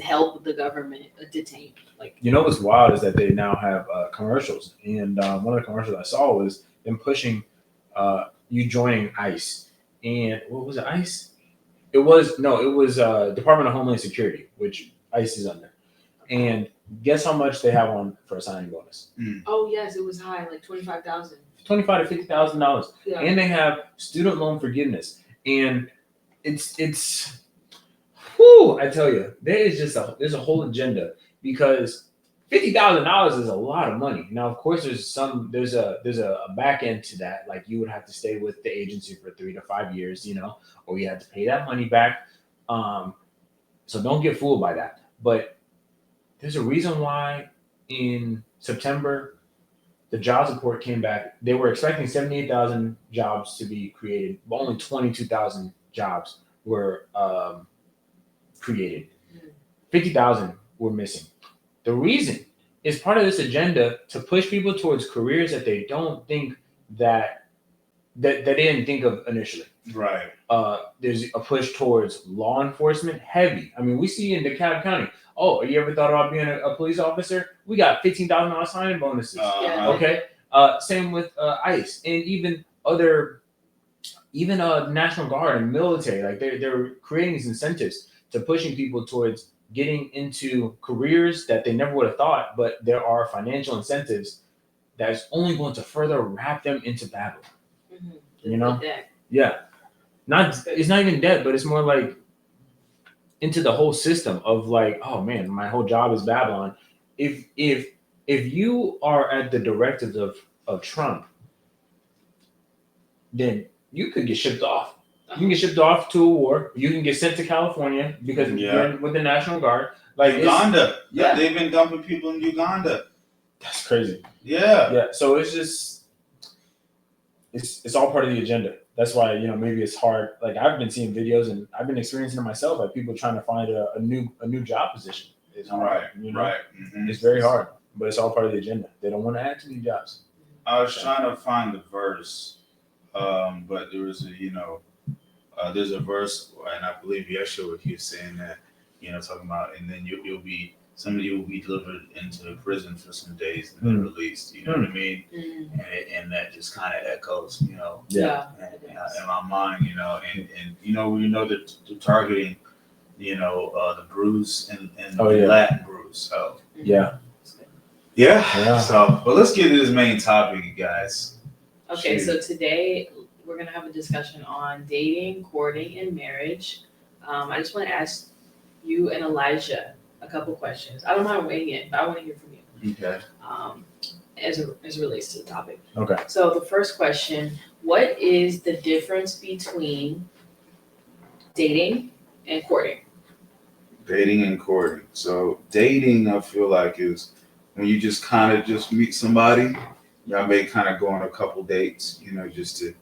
help the government detain. Like, what's wild is that they now have commercials, and one of the commercials I saw was them pushing you joining ICE. And what was it? ICE? It was Department of Homeland Security, which ICE is under. And guess how much they have on for a signing bonus? Oh yes, it was high, like $25,000. $25,000 to $50,000, yeah. And they have student loan forgiveness, and it's whoo! I tell you, there's a whole agenda because $50,000 is a lot of money. Now, of course, there's a back end to that. Like you would have to stay with the agency for 3 to 5 years, or you have to pay that money back. So don't get fooled by that. But there's a reason why in September the jobs report came back. They were expecting 78,000 jobs to be created, but only 22,000 jobs were created. 50,000 were missing. The reason is part of this agenda to push people towards careers that they don't think that they didn't think of initially. Right. There's a push towards law enforcement, heavy. I mean, we see in DeKalb County. Oh, you ever thought about being a police officer? We got $15,000 signing bonuses. Yeah. Okay. Same with ICE and even National Guard and military. Like they're creating these incentives to pushing people towards getting into careers that they never would have thought, but there are financial incentives that's only going to further wrap them into Babel. Mm-hmm. You know? Yeah. It's not even debt, but it's more like into the whole system of like, oh man, my whole job is Babylon. If you are at the directives of Trump, then you could get shipped off. You can get shipped off to a war. You can get sent to California because you're with the National Guard. Like Uganda. Yeah, they've been dumping people in Uganda. That's crazy. Yeah. Yeah. So it's just it's all part of the agenda. That's why, maybe it's hard. Like I've been seeing videos and I've been experiencing it myself, like people trying to find a new job position. It's hard. Right. Right. Mm-hmm. It's very hard, but it's all part of the agenda. They don't want to add too many jobs. I was trying to find the verse, but there was there's a verse, and I believe Yeshua he was saying that, talking about, and then somebody will be delivered into prison for some days and then released. You know what I mean? And that just kind of echoes, in my mind, and we know that they're targeting, the Bruce and the Latin Bruce. So yeah. So, but let's get to this main topic, you guys. Okay, so today we're gonna have a discussion on dating, courting, and marriage. I just want to ask you and Elijah a couple questions. I don't mind weighing in, but I want to hear from you. Okay. As it relates to the topic. Okay. So the first question: what is the difference between dating and courting? Dating and courting. So dating, I feel like, is when you just kind of just meet somebody. Y'all may kind of go on a couple dates, just to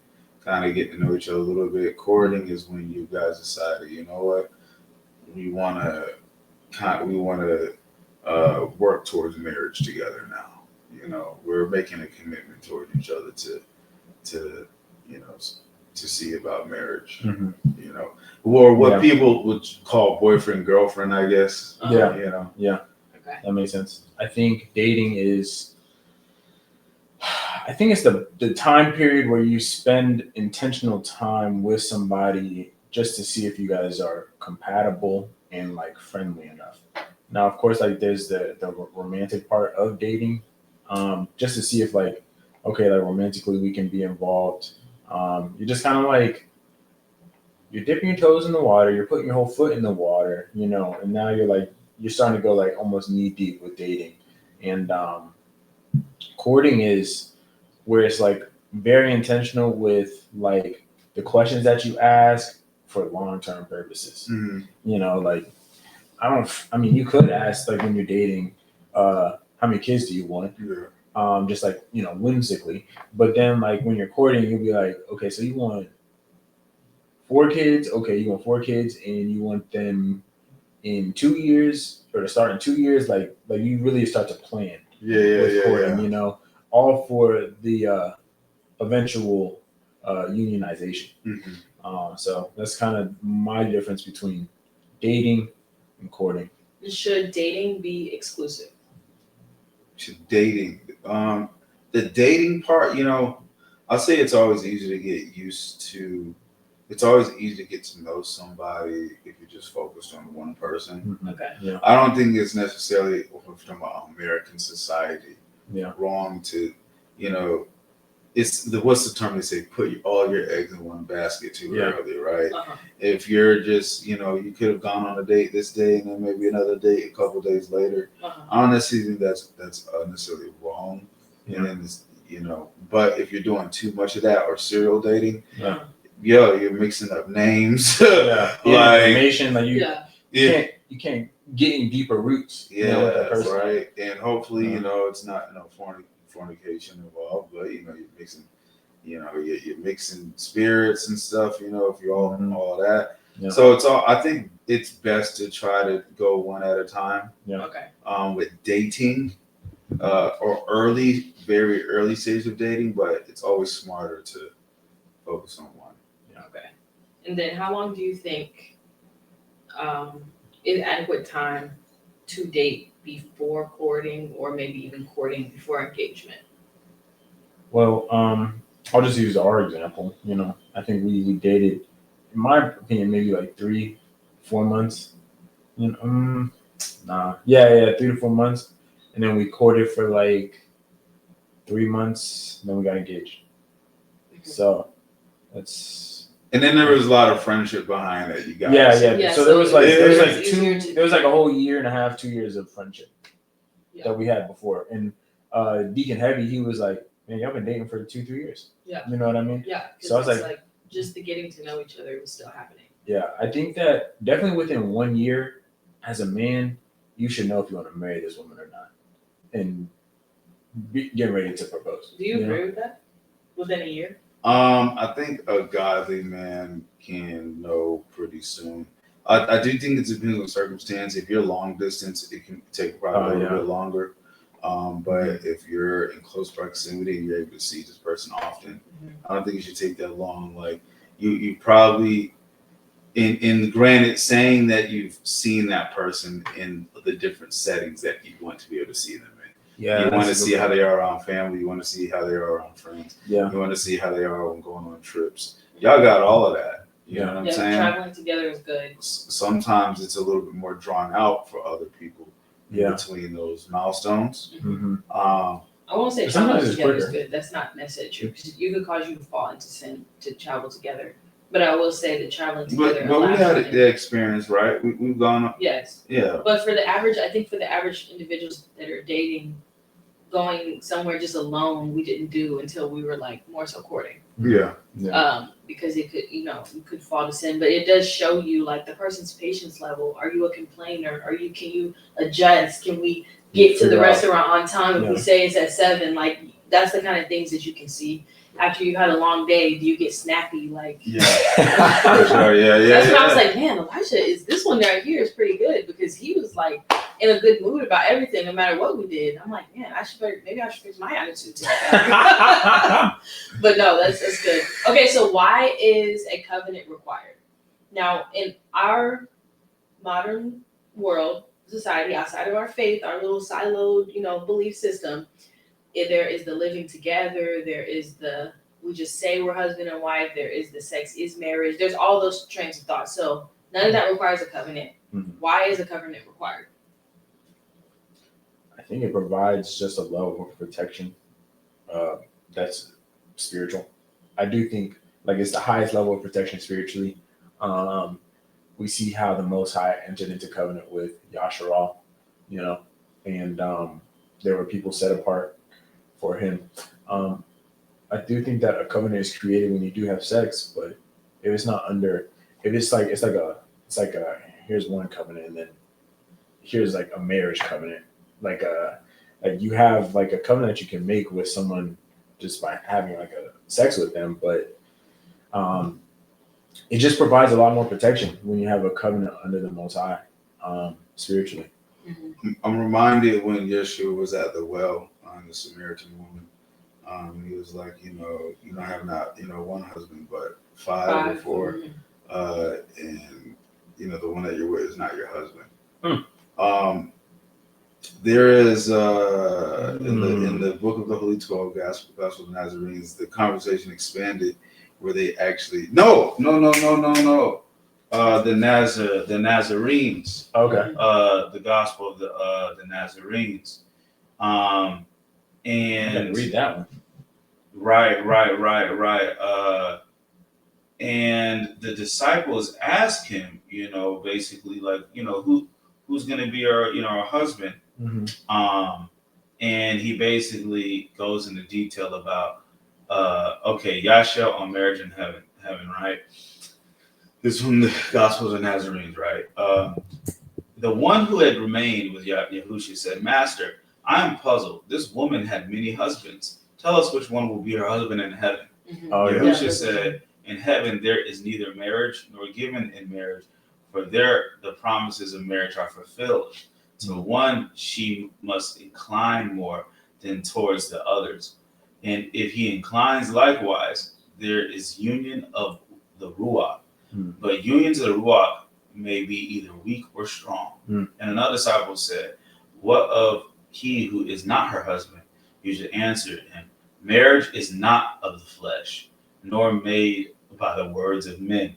kind of get to know each other a little bit. Courting is when you guys decided, you know what, we want to work towards marriage together now. We're making a commitment toward each other to see about marriage. Mm-hmm. Or what people would call boyfriend, girlfriend, I guess. Yeah. Okay. That makes sense. I think dating is. I think it's the time period where you spend intentional time with somebody just to see if you guys are compatible and like friendly enough. Now, of course, like there's the romantic part of dating, just to see if like romantically we can be involved. You're just kind of like you're dipping your toes in the water, you're putting your whole foot in the water, and now you're starting to go like almost knee deep with dating, and courting is where it's like very intentional with like the questions that you ask for long-term purposes. Like you could ask like when you're dating, how many kids do you want? Just like, whimsically. But then like when you're courting, you'll be like, okay, so you want 4 kids? Okay, you want 4 kids and you want them in 2 years or to start in 2 years, like you really start to plan. Courting, all for the eventual unionization. So that's kind of my difference between dating and courting. Should dating be exclusive? Dating, the dating part, I'll say it's always easy to get used to. It's always easy to get to know somebody if you're just focused on one person. Okay. Yeah. I don't think it's necessarily from American society wrong to, what's the term they say? Put all your eggs in one basket too early, right? If you're just, you could have gone on a date this day and then maybe another date a couple days later. I don't necessarily think that's necessarily wrong. And then but if you're doing too much of that or serial dating, you're mixing up names. Information like you can't get any deeper roots. With that person. Right. And hopefully, it's not fornication involved, but you're mixing spirits and stuff, if you all that. Yeah. So I think it's best to try to go one at a time. Yeah. Okay. With dating, or very early stage of dating, but it's always smarter to focus on one. Okay. And then how long do you think is adequate time to date before courting, or maybe even courting before engagement? Well, I'll just use our example. I think we dated, in my opinion, maybe like 3-4 months. Yeah, 3 to 4 months, and then we courted for like 3 months, then we got engaged. So that's. And then there was a lot of friendship behind it. You guys. Yeah. So there was like easier there was like a whole 1.5 2 years of friendship that we had before. And Deacon Heavy, he was like, man, y'all been dating for 2-3 years. Yeah. You know what I mean? Yeah. So I was like just the getting to know each other was still happening. Yeah, I think that definitely within 1 year, as a man, you should know if you want to marry this woman or not, and get ready to propose. Do you agree with that? Within a year? I think a godly man can know pretty soon. I do think it depends on circumstance. If you're long distance, it can take probably a little bit longer. But if you're in close proximity and you're able to see this person often, I don't think it should take that long. Like you probably, in granted, saying that you've seen that person in the different settings that you want to be able to see them in. Yeah, you want to see how they are around family. You want to see how they are around friends. Yeah, you want to see how they are when going on trips. Y'all got all of that. You know what I'm saying? Traveling together is good. Sometimes it's a little bit more drawn out for other people between those milestones. Mm-hmm. I won't say Sometimes traveling it's together is quicker. good. That's not necessarily true, because you could cause you to fall into sin to travel together. But I will say that traveling together. But we had the experience, right? We've gone. Yes. Yeah. But for the average, I think for the average individuals that are dating, going somewhere just alone, we didn't do until we were like more so courting. Yeah. Because it could, you could fall to sin, but it does show you like the person's patience level. Are you a complainer? Can you adjust? Can we get to the restaurant on time if we say it's at 7? Like that's the kind of things that you can see. After you had a long day, do you get snappy? Like, for sure, yeah. That's when I was like, man, Elijah is this one right here is pretty good, because he was like in a good mood about everything, no matter what we did. I'm like, man, maybe I should fix my attitude today. But no, that's good. Okay, so why is a covenant required? Now, in our modern world, society, outside of our faith, our little siloed, belief system, there is the living together, there is we just say we're husband and wife, there is the sex is marriage, there's all those trains of thought. So none of that requires a covenant. Mm-hmm. Why is a covenant required? I think it provides just a level of protection that's spiritual. I do think like it's the highest level of protection spiritually. We see how the Most High entered into covenant with Yasharal, and there were people set apart for him. I do think that a covenant is created when you do have sex, but if it's not it's like here's one covenant and then here's like a marriage covenant, like you have like a covenant that you can make with someone just by having like a sex with them, but it just provides a lot more protection when you have a covenant under the Most High, spiritually. Mm-hmm. I'm reminded when Yeshua was at the well on the Samaritan woman. He was like, you have not, one husband, but five before, and the one that you're with is not your husband. There is in the book of the Holy 12, Gospel of the Nazarenes, the conversation expanded where they actually no. The Nazarenes. Okay. The Gospel of the Nazarenes. And read that one. Right. And the disciples ask him, basically like, who's going to be our husband? Mm-hmm. And he basically goes into detail about, Yasha on marriage in heaven, right? This is from the Gospels of Nazarenes, right? The one who had remained with Yahushua said, Master, I am puzzled. This woman had many husbands. Tell us which one will be her husband in heaven. Mhm. Oh, yeah. Yahusha said, in heaven there is neither marriage nor given in marriage, for there the promises of marriage are fulfilled. To one she must incline more than towards the others. And if he inclines likewise, there is union of the Ruach. But unions of the Ruach may be either weak or strong. And another disciple said, what of he who is not her husband? You should answer him, marriage is not of the flesh, nor made by the words of men.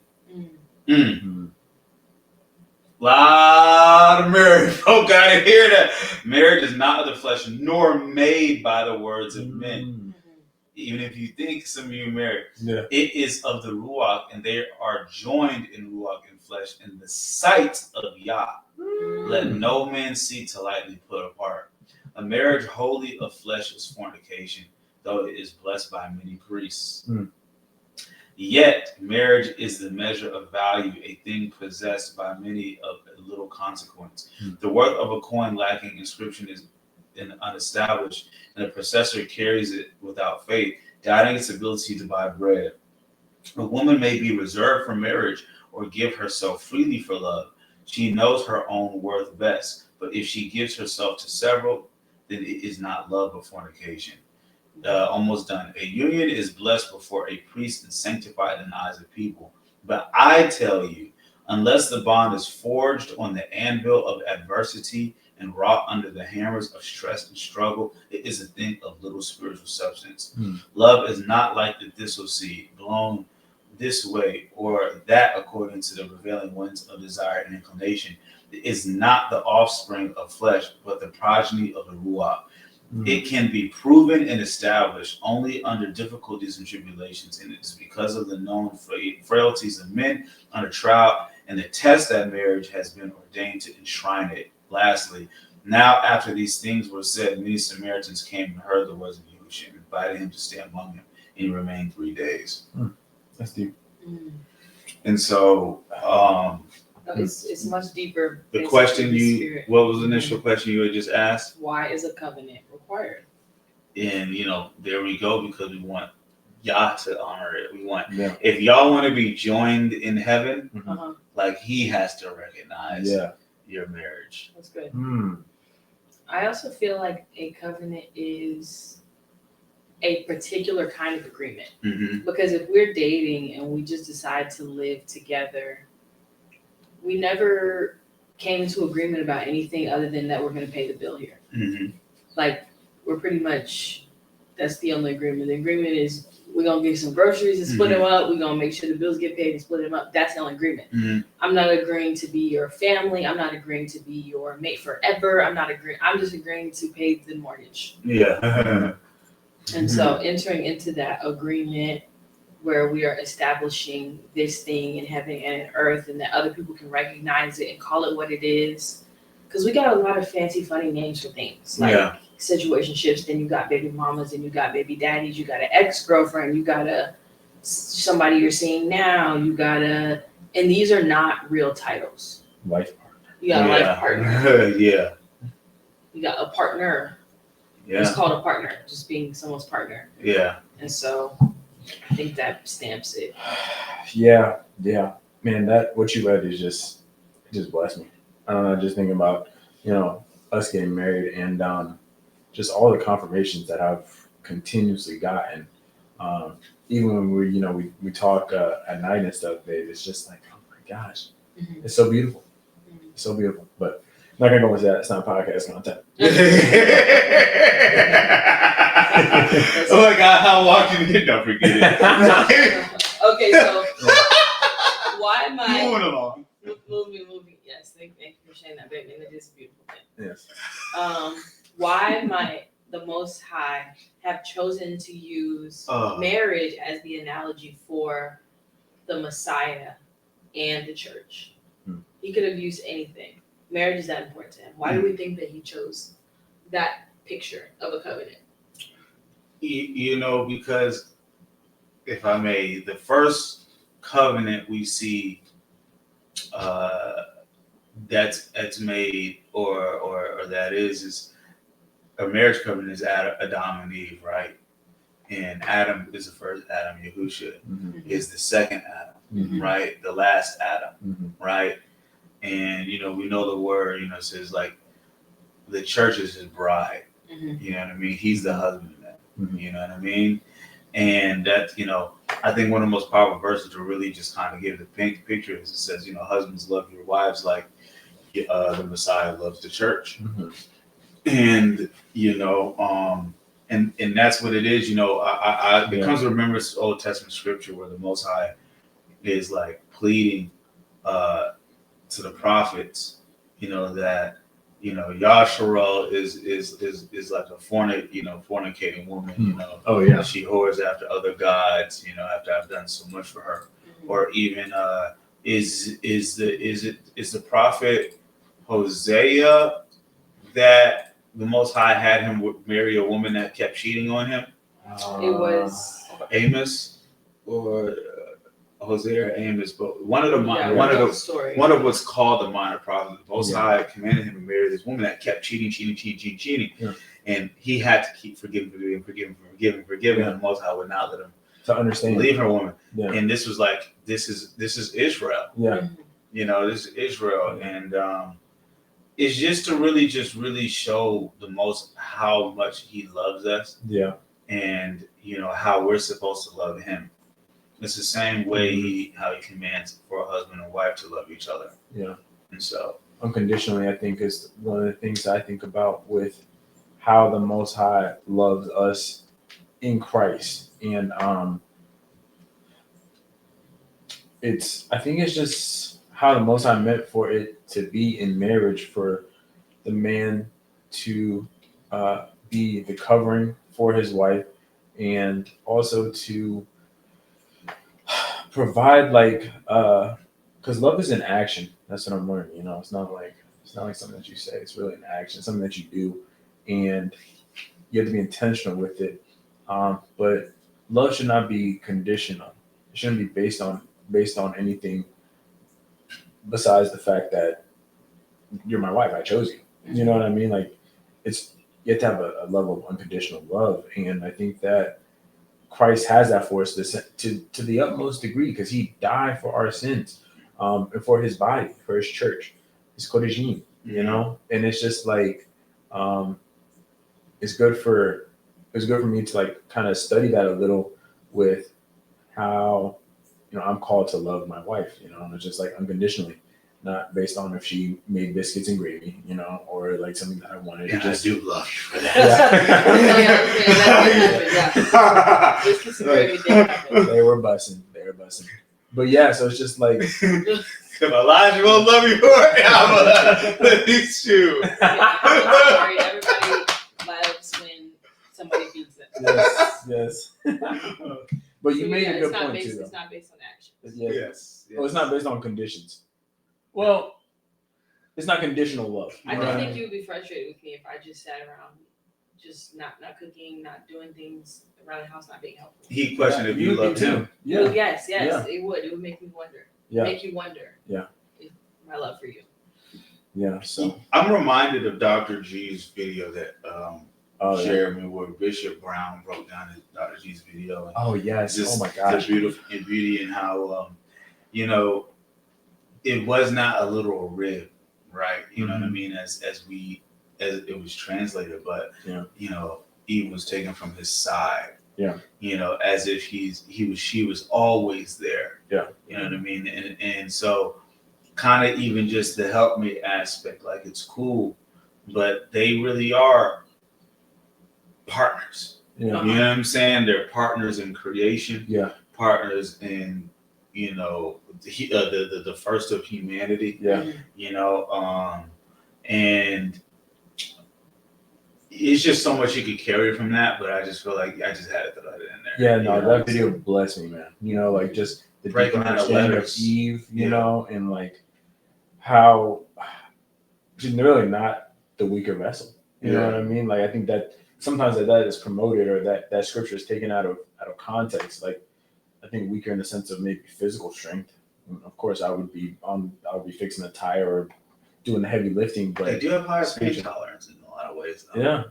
Lot of marriage folk gotta hear that. Marriage is not of the flesh, nor made by the words of men. Even if you think some of you married, it is of the Ruach, and they are joined in Ruach and flesh in the sight of Yah. Let no man seek to lightly put apart. A marriage wholly of flesh is fornication, though it is blessed by many priests. Yet marriage is the measure of value, a thing possessed by many of little consequence. The worth of a coin lacking inscription is unestablished, and the possessor carries it without faith, doubting its ability to buy bread. A woman may be reserved for marriage or give herself freely for love. She knows her own worth best, but if she gives herself to several, then it is not love but fornication. Almost done. A union is blessed before a priest and sanctified in the eyes of people. But I tell you, unless the bond is forged on the anvil of adversity and wrought under the hammers of stress and struggle, it is a thing of little spiritual substance. Love is not like the thistle seed blown this way or that according to the prevailing winds of desire and inclination. It is not the offspring of flesh, but the progeny of the Ruach. It can be proven and established only under difficulties and tribulations, and it is because of the known frailties of men under trial and the test that marriage has been ordained to enshrine it. Lastly, now after these things were said, many Samaritans came and heard the words of Yahushua and invited him to stay among them, and he remained 3 days. That's deep. And so, it's much deeper. the question what was the initial question you had just asked? Why is a covenant required? And there we go, because we want Yah to honor it. We want, if y'all want to be joined in heaven, like he has to recognize your marriage. That's good. I also feel like a covenant is a particular kind of agreement. Because if we're dating and we just decide to live together, we never came into agreement about anything other than that we're going to pay the bill here. Like, we're pretty much, that's the only agreement. The agreement is we're going to get some groceries and split them up. We're going to make sure the bills get paid and split them up. That's the only agreement. I'm not agreeing to be your family. I'm not agreeing to be your mate forever. I'm just agreeing to pay the mortgage. And so entering into that agreement where we are establishing this thing in heaven and in earth, and that other people can recognize it and call it what it is. Because we got a lot of fancy, funny names for things, like situationships. Then you got baby mamas, and you got baby daddies. You got an ex-girlfriend. You got somebody you're seeing now. You got and these are not real titles. Life partner. You got a life partner. You got a partner. It's called a partner, just being someone's partner. And so I think that stamps it. Yeah. Man, that what you read is just blessed me. I don't know, just thinking about, us getting married and just all the confirmations that I've continuously gotten. Even when we talk at night and stuff, babe, it's just like, oh my gosh, it's so beautiful. It's so beautiful. But I'm not gonna go into that. It's not podcast content. Oh my God, how walking in? Don't forget it. Okay, so why am I moving along? Moving. Yes, thank you for sharing that, baby. It is a beautiful thing. Yes. Why might the Most High have chosen to use marriage as the analogy for the Messiah and the church? He could have used anything. Marriage is that important to him. Why do we think that he chose that picture of a covenant? Because, if I may, the first covenant we see that's made or that is a marriage covenant is Adam and Eve, right? and Adam is the first Adam. Yahusha Mhm. is the second Adam, Mhm. right? The last Adam, Mhm. right? And we know the word, says like the church is his bride. Mhm. You know what I mean? He's the husbandman. Mhm. You know what I mean? And that, I think one of the most powerful verses to really just kind of give the picture is it says, husbands love your wives like the Messiah loves the church. Mhm. And and that's what it is. It comes to remember Old Testament scripture where the Most High is like pleading to the prophets, that Yasharal is like a fornicating woman, Oh yeah. she whores after other gods, after I've done so much for her. Or even is the prophet Hosea that the Most High had him marry a woman that kept cheating on him? It was Amos or Hosea or Amos, but one of the story. one of what's called the minor prophets. The Most Yeah. High commanded him to marry this woman that kept cheating, Yeah. and he had to keep forgiving. Yeah. And the Most High would not let him To understand. leave her woman. Yeah. And this was like this is Israel. Yeah. This is Israel, and it's just to really show the most how much he loves us, Yeah. and how we're supposed to love him. It's the same way how he commands for a husband and wife to love each other. Yeah. And so Unconditionally, I think is one of the things I think about with how the Most High loves us in Christ, and I think it's just how the Most High meant for it to be in marriage, for the man to be the covering for his wife, and also to provide because love is an action. That's what I'm learning. It's not like something that you say. It's really an action, something that you do, and you have to be intentional with it. But love should not be conditional. It shouldn't be based on anything besides the fact that you're my wife. I chose you. You know what I mean? Like, you have to have a level of unconditional love, and I think that Christ has that for us to the utmost degree, because he died for our sins, and for his body, for his church, his kodeshim, and it's just like, it's good for me to like kind of study that a little with how, I'm called to love my wife, and it's just like unconditionally, not based on if she made biscuits and gravy, or like something that I wanted. and to just I do love you for that. Biscuits and gravy did happen. They were bussing. But yeah, so it's just like, Elijah will love you for it. These two. Sorry, everybody loves when somebody beats them. yes. But you made a good point too, though. It's not based on action. Yes. Well, it's not based on conditions. Well, it's not conditional love. I think you would be frustrated with me if I just sat around, just not cooking, not doing things around the house, not being helpful. He questioned if you loved him. Yeah. Well, yes, Yeah. it would. It would make me wonder. Yeah. Make you wonder. Yeah. If my love for you. Yeah. So I'm reminded of Dr. G's video that shared me where Bishop Brown broke down his Dr. G's video. And oh yes. just Oh my gosh. the beauty and how it was not a literal rib, right? You know what I mean? As it was translated, but Eve was taken from his side. Yeah. As if she was always there. Yeah. You know what I mean? And so kind of even just the help me aspect, like it's cool, but they really are partners. Yeah. You know what I'm saying? They're partners in creation. Yeah. Partners in the first of humanity. Yeah. And it's just so much you could carry from that, but I just feel like I just had to throw it in there. Yeah, no, that video blessed me, man. Like just the Breaking deep out of understanding of letters. Eve, and like how she's really not the weaker vessel. You know what I mean? Like I think that sometimes that is promoted, or that scripture is taken out of context. Like I think weaker in the sense of maybe physical strength. Of course, I would be fixing a tire or doing the heavy lifting, but They do have higher pain tolerance in a lot of ways, though. yeah,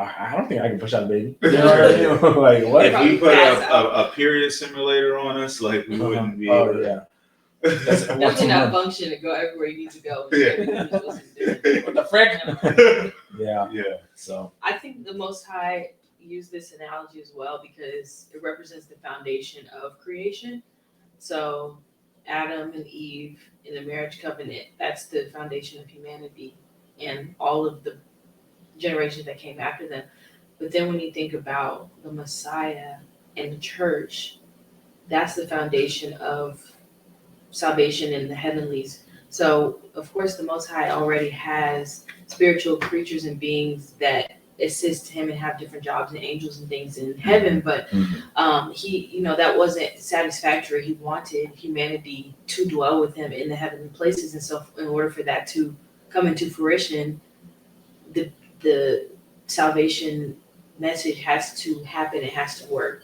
I don't think I can push out a baby. You know what I mean? Like what? If we put Pass a period simulator on us, like we wouldn't be able to. Yeah. Definitely not function and go everywhere you need to go. What the frick? Yeah. So I think the Most High used this analogy as well because it represents the foundation of creation. So Adam and Eve in the marriage covenant, that's the foundation of humanity and all of the generations that came after them. But then when you think about the Messiah and the church, that's the foundation of salvation in the heavenlies. So of course the Most High already has spiritual creatures and beings that assist him and have different jobs and angels and things in heaven, but he, that wasn't satisfactory. He wanted humanity to dwell with him in the heavenly places, and so in order for that to come into fruition, the salvation message has to happen. It has to work.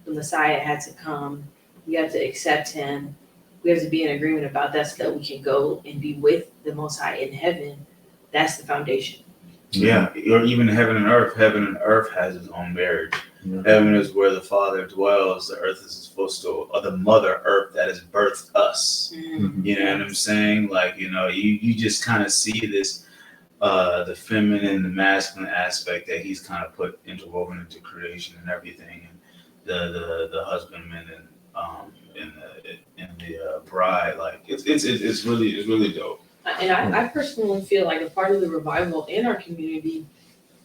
The Messiah had to come. We have to accept him. We have to be in agreement about that so that we can go and be with the Most High in heaven. That's the foundation. Yeah, or even heaven and earth. Heaven and earth has its own marriage. Heaven is where the Father dwells. The earth is his footstool, or the Mother Earth that has birthed us. You know what I'm saying? Like, you just kind of see this, the feminine, the masculine aspect that he's kind of put interwoven into creation and everything, and the husbandman and the bride. Like it's really dope. And I personally feel like a part of the revival in our community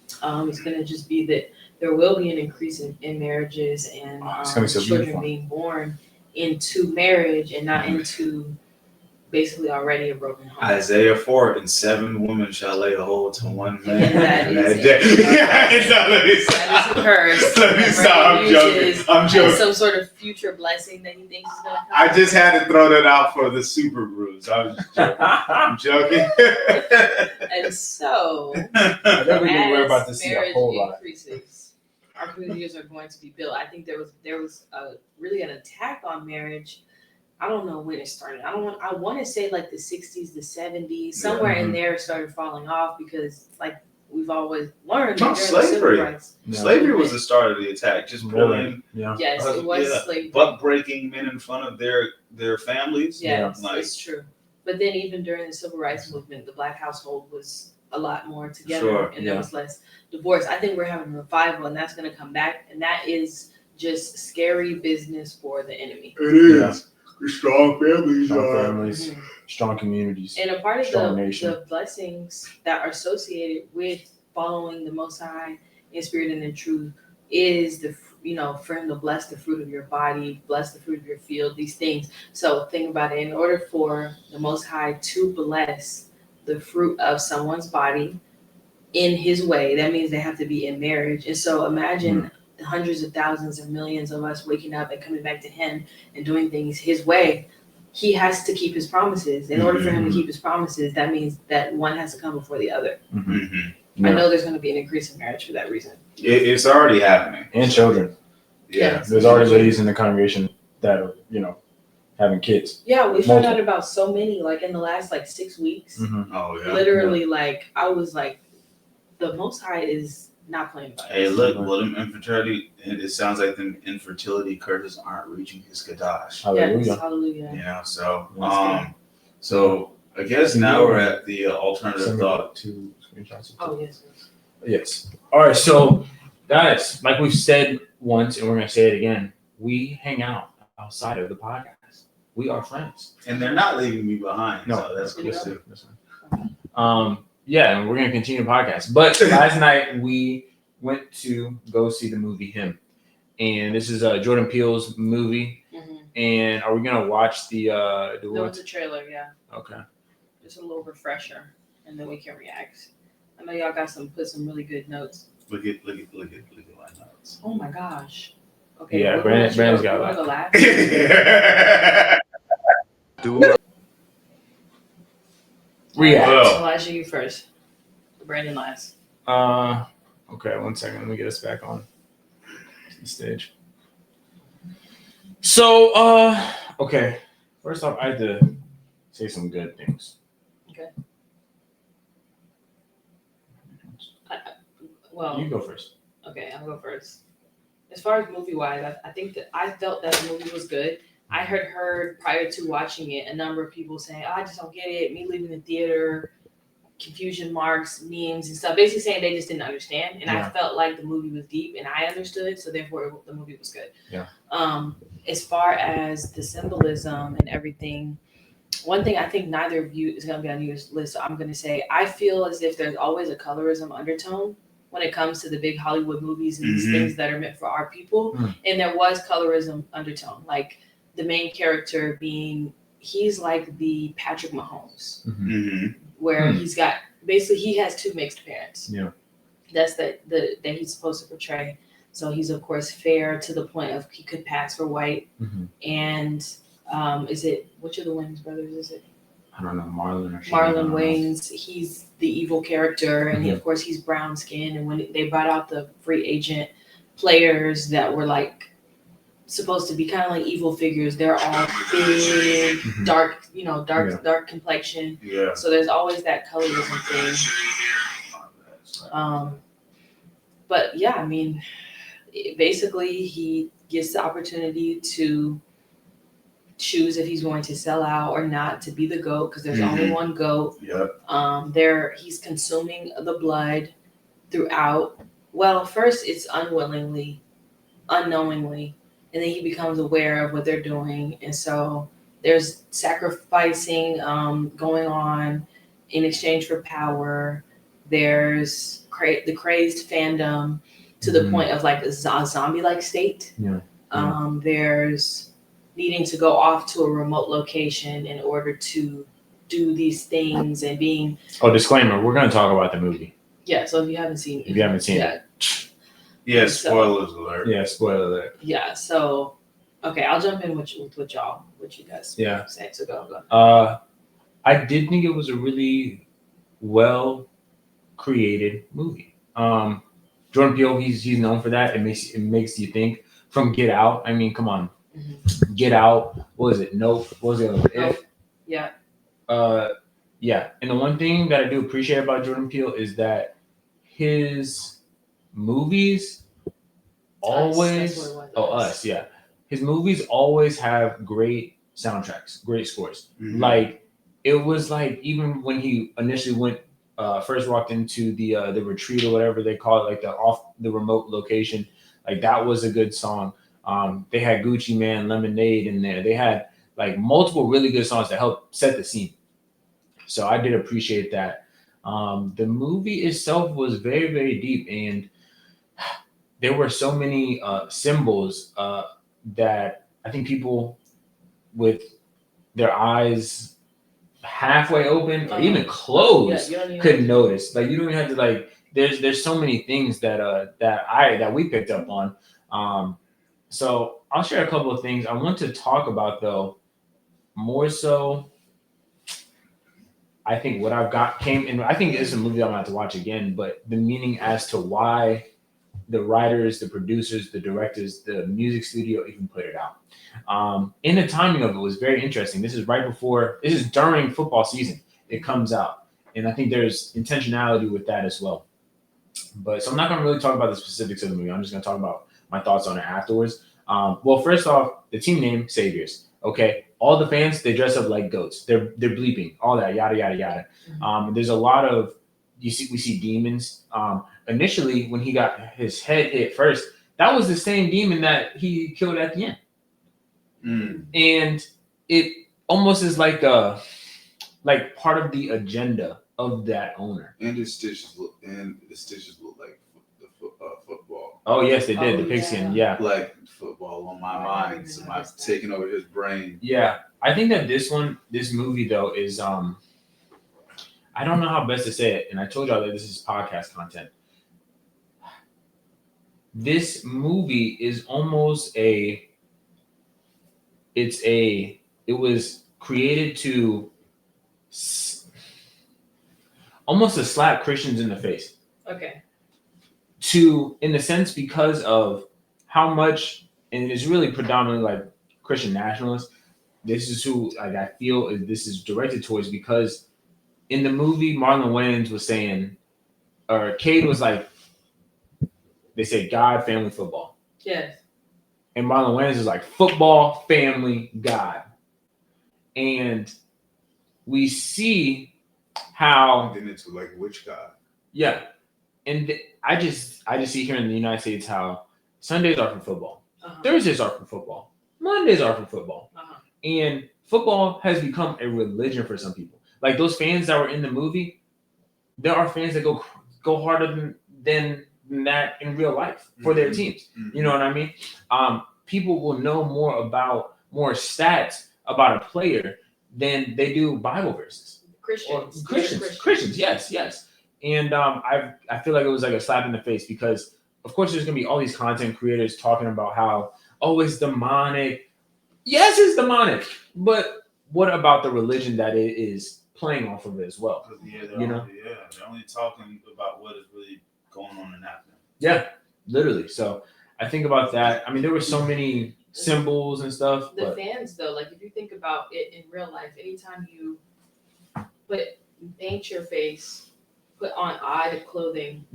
is going to just be that there will be an increase in marriages and it's gonna be so children beautiful. being born into marriage and not into basically already a broken home. Isaiah 4, and 7 women shall lay hold to one man. And that is That is a curse. Let me stop. I'm joking. I'm As joking. some sort of future blessing that he thinks is going to come. I just had to throw that out for the super brews. I'm joking. And so, I think we can worry about as this a marriage whole lot. increases, our communities are going to be built. I think there was really an attack on marriage. I don't know when it started. I want to say like the 60s, the 70s, somewhere in there it started falling off because like we've always learned. No, during the slavery. civil rights Slavery was the start of the attack. Just pulling, Yes, it was slavery. butt breaking men in front of their families. Yes, Like, it's true. But then even during the civil rights movement, the black household was a lot more together Sure, and there was less divorce. I think we're having a revival and that's going to come back, and that is just scary business for the enemy. It is. Strong families. Strong communities. And a part of Strong the nation. blessings that are associated with following the Most High in spirit and in truth is for him to bless the fruit of your body, bless the fruit of your field, these things. So think about it. In order for the Most High to bless the fruit of someone's body in his way, that means they have to be in marriage. And so imagine the hundreds of thousands of millions of us waking up and coming back to him and doing things his way. He has to keep his promises. In order for him to keep his promises, that means that one has to come before the other. Mm-hmm. I know there's going to be an increase in marriage for that reason. It's already happening. And children. Yeah. There's already ladies in the congregation that are, having kids. Yeah, we found out about so many, like in the last 6 weeks. Oh yeah. Literally, I was like, the Most High is not playing about Hey, us. look, them infertility. It sounds like the infertility curses aren't reaching his kadash. Hallelujah. Yes, hallelujah. So I guess now we're at the alternative thought. Two screenshots. Oh yes. Yes. All right. So, guys, like we've said once, and we're gonna say it again, we hang out outside of the podcast. We are friends. And they're not leaving me behind. No, so that's cool too. Yeah, and we're gonna continue the podcast. But last night we went to go see the movie Him, and this is Jordan Peele's movie. And are we gonna watch the That was the trailer, yeah. Okay. Just a little refresher, and then we can react. I know y'all put some really good notes. Look at my notes. Oh my gosh. Okay. Yeah, Brandon's got a lot. Go last. React. Elijah, you first. Brandon last. Okay, 1 second. Let me get us back on the stage. So, okay. First off, I had to say some good things. Okay. Well, You go first. Okay, I'll go first. As far as movie wise, I think that I felt that the movie was good. I had heard prior to watching it a number of people saying, "Oh, I just don't get it." Me leaving the theater, confusion marks, memes, and stuff, basically saying they just didn't understand. And I felt like the movie was deep, and I understood, so therefore the movie was good. Yeah. As far as the symbolism and everything, one thing I think neither of you is going to be on your list, so I'm going to say I feel as if there's always a colorism undertone when it comes to the big Hollywood movies and these things that are meant for our people. And there was colorism undertone, like the main character being, he's like the Patrick Mahomes, where he's got, basically he has two mixed parents. Yeah. That's that he's supposed to portray. So he's of course fair to the point of he could pass for white. And is it, which of the Wayans brothers is it? I don't know, Marlon or Marlon Wayans. He's the evil character, and he, of course, he's brown skinned. And when they brought out the free agent players that were like supposed to be kind of like evil figures, they're all big, dark, dark complexion. Yeah. So there's always that colorism thing. But yeah, I mean, basically, he gets the opportunity to choose if he's going to sell out or not to be the goat, because there's only one goat. Yep. He's consuming the blood throughout. Well, first it's unknowingly, and then he becomes aware of what they're doing, and so there's sacrificing going on in exchange for power. There's the crazed fandom to the point of like a zombie-like state. There's needing to go off to a remote location in order to do these things and being. Oh, disclaimer: we're going to talk about the movie. Yeah, so if you haven't seen it, yeah, spoilers alert. Yeah, spoiler alert. Yeah, so okay, I'll jump in with y'all, what you guys say. So go. I did think it was a really well created movie. Jordan Peele, he's known for that. It makes you think. From Get Out, I mean, come on. Get Out. What was it? Nope. What was the other one? Nope. Yeah. Yeah. And the one thing that I do appreciate about Jordan Peele is that his movies always. Us. Yeah. His movies always have great soundtracks, great scores. Like it was like even when he initially went, first walked into the retreat or whatever they call it, like the remote location. Like that was a good song. They had Gucci Man, Lemonade in there. They had like multiple really good songs to help set the scene. So I did appreciate that. The movie itself was very, very deep, and there were so many symbols that I think people with their eyes halfway open or even closed couldn't notice. Like you don't even have to like. There's so many things that we picked up on. So I'll share a couple of things I want to talk about though. More so, I think what I've got came in. I think it's a movie I'm gonna have to watch again. But the meaning as to why the writers, the producers, the directors, the music studio even put it out. And the timing of it was very interesting. This is during football season. It comes out, and I think there's intentionality with that as well. But so I'm not going to really talk about the specifics of the movie. I'm just going to talk about my thoughts on it afterwards. Well, first off, the team name, Saviors. Okay, all the fans, they dress up like goats. They're bleeping, all that, yada yada yada. There's a lot of we see demons. Initially, when he got his head hit first, that was the same demon that he killed at the end. And it almost is like part of the agenda of that owner. And the stitches look like the football. Oh yes, they did. The pigskin, yeah. Like football on my mind. Somebody's taking over his brain. Yeah, I think that this movie though is I don't know how best to say it, and I told y'all that this is podcast content. This movie is almost it was created to almost to slap Christians in the face. Okay. In the sense because of how much, and it's really predominantly like Christian nationalists. This is who I feel this is directed towards, because in the movie Marlon Wayans was saying, or Cade was like, they say God, family, football. Yes. And Marlon Wayans is like football, family, God. And we see how then it's like which God? Yeah. And I just see here in the United States how Sundays are for football. Thursdays are for football. Mondays are for football. And football has become a religion for some people. Like those fans that were in the movie, there are fans that go harder than that in real life for their teams. You know what I mean? People will know more stats about a player than they do Bible verses. Christians, yes. And I feel like it was like a slap in the face because, of course, there's going to be all these content creators talking about how, it's demonic. Yes, it's demonic. But what about the religion that it is playing off of it as well? They're only talking about what is really going on and happening. Yeah, literally. So I think about that. I mean, there were so many symbols and stuff. The fans, though, like if you think about it in real life, anytime you paint your face, put on odd clothing,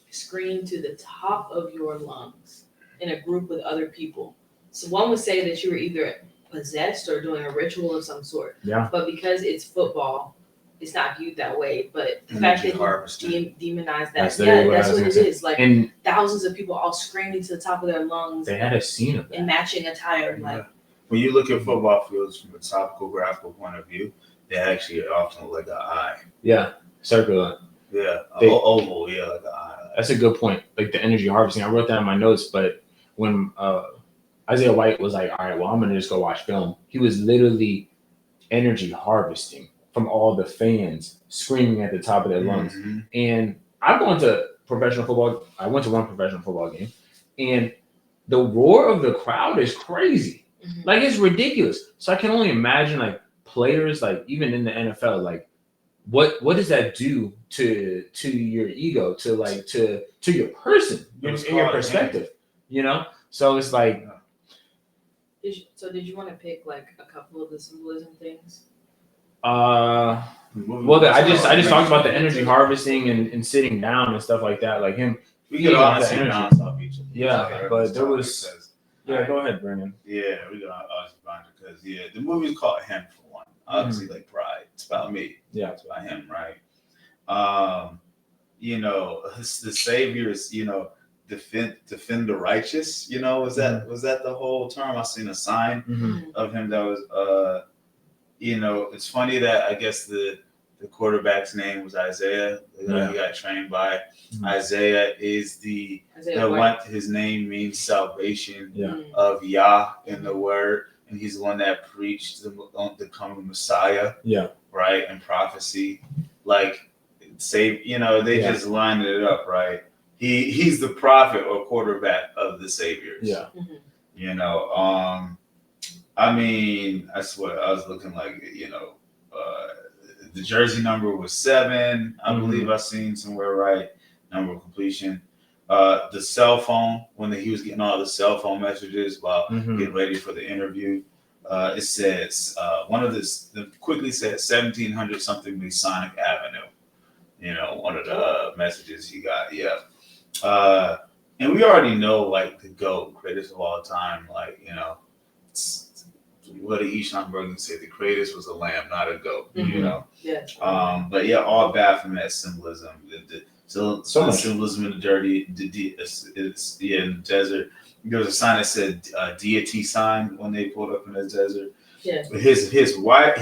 scream to the top of your lungs in a group with other people. So one would say that you were either possessed or doing a ritual of some sort. Yeah. But because it's football, it's not viewed that way. But the fact that you demonize that, that's what it is. Like thousands of people all screaming to the top of their lungs. They had a scene of that. In matching attire. Like when you look at football fields from a topographical point of view, they actually often look like an eye. Yeah, circular. Yeah, oval. Yeah, like an eye. That's a good point. Like the energy harvesting. I wrote that in my notes, but when Isaiah White was like, all right, well, I'm going to just go watch film. He was literally energy harvesting from all the fans screaming at the top of their lungs. And I've gone to professional football. I went to one professional football game, and the roar of the crowd is crazy. Like, it's ridiculous. So I can only imagine, like, players, like, even in the NFL, like, what does that do to your ego, to your person, in your perspective, you know? So it's like... Did you want to pick, like, a couple of the symbolism things? I just talked about the energy harvesting and sitting down and stuff like that. Like him. We could honestly bounce off each other. Yeah, but there was. Yeah, go ahead, Brandon. Yeah, we could honestly bounce because the movie's called Him for one. Obviously, like Pride. It's about me. Yeah, it's about him, right? The Savior's, defend the righteous. Was that the whole term? I seen a sign of him that was it's funny that I guess the quarterback's name was Isaiah. He got trained by Isaiah. Is the one? His name means salvation of Yah in the word, and he's the one that preached the coming Messiah. Yeah, right, and prophecy, like they just lined it up right. He's the prophet or quarterback of the Saviors. Yeah, I mean, I swear, I was looking like, the jersey number was 7. I believe I seen somewhere, right? Number of completion. The cell phone, when he was getting all the cell phone messages while getting ready for the interview, it says, quickly said 1700 something Masonic Avenue. One of the messages he got. Yeah. And we already know, like, the GOAT, greatest of all time, like, what did Isham say? The greatest was a lamb, not a goat. Yeah. But yeah, all Baphomet symbolism. So much symbolism in in the desert. There was a sign that said deity sign when they pulled up in the desert. Yeah. His wife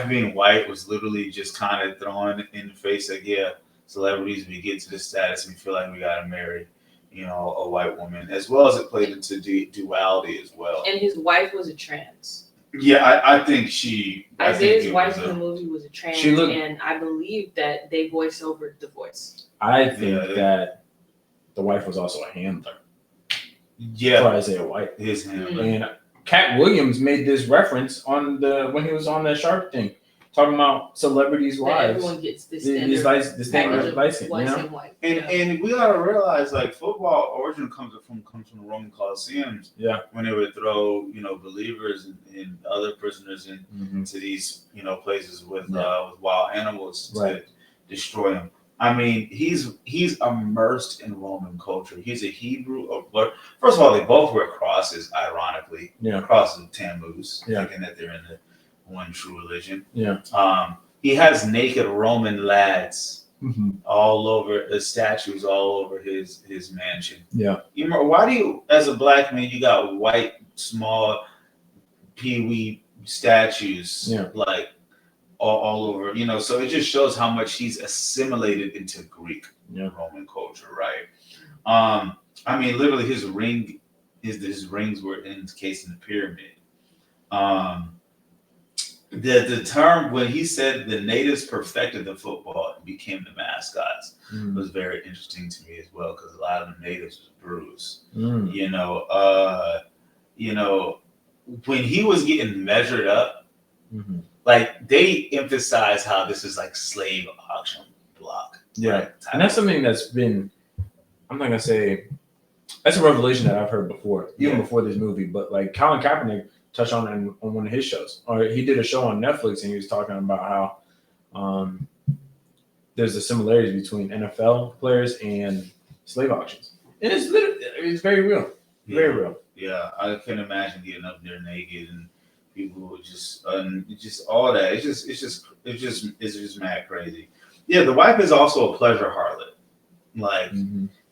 being white was literally just kind of thrown in the face like, yeah, celebrities, we get to this status, we feel like we gotta marry a white woman, as well as it played into duality as well. And his wife was a trans. Yeah, I think Isaiah's wife in the movie was a trans, and I believe that they voiced over the voice. I think that the wife was also a handler. Yeah, for Isaiah White, his handler. And Cat Williams made this reference when he was on that Shark thing, talking about celebrities' wives. Everyone gets this standard light skin, And we gotta realize, like, football origin comes from the Roman Colosseums. Yeah, when they would throw believers and other prisoners into these places with wild animals to destroy them. I mean, he's immersed in Roman culture. He's a Hebrew. First of all, they both wear crosses. Ironically, crosses of Tammuz, thinking that they're in the one true religion. Yeah. He has naked Roman lads all over the statues all over his mansion. Yeah. You remember, why do you, as a black man, you got white small peewee statues like all over? You know, so it just shows how much he's assimilated into Greek Roman culture, right? I mean, literally, his rings were encased in the pyramid. The term when he said the natives perfected the football and became the mascots was very interesting to me as well, because a lot of the natives was bruised. You know, when he was getting measured up, like they emphasize how this is like slave auction block. Right? And that's something that's been, I'm not gonna say that's a revelation that I've heard before, even before this movie. But like Colin Kaepernick touched on it on one of his shows, or he did a show on Netflix, and he was talking about how there's a similarities between NFL players and slave auctions, and it's very real, very real. Yeah, I can imagine getting up there naked and people would just all that. It's just mad crazy. Yeah, the wife is also a pleasure harlot, like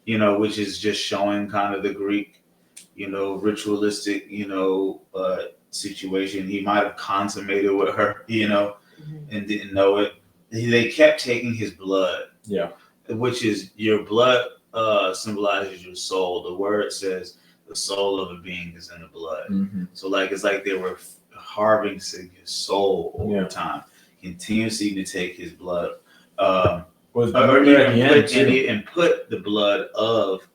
you know, which is just showing kind of the Greek, you know, ritualistic, you know, situation. He might have consummated with her, you know, and didn't know it. They kept taking his blood. Yeah. Which is, your blood symbolizes your soul. The word says the soul of a being is in the blood. So like, it's like they were harvesting his soul over time, continuously to take his blood. And put the blood of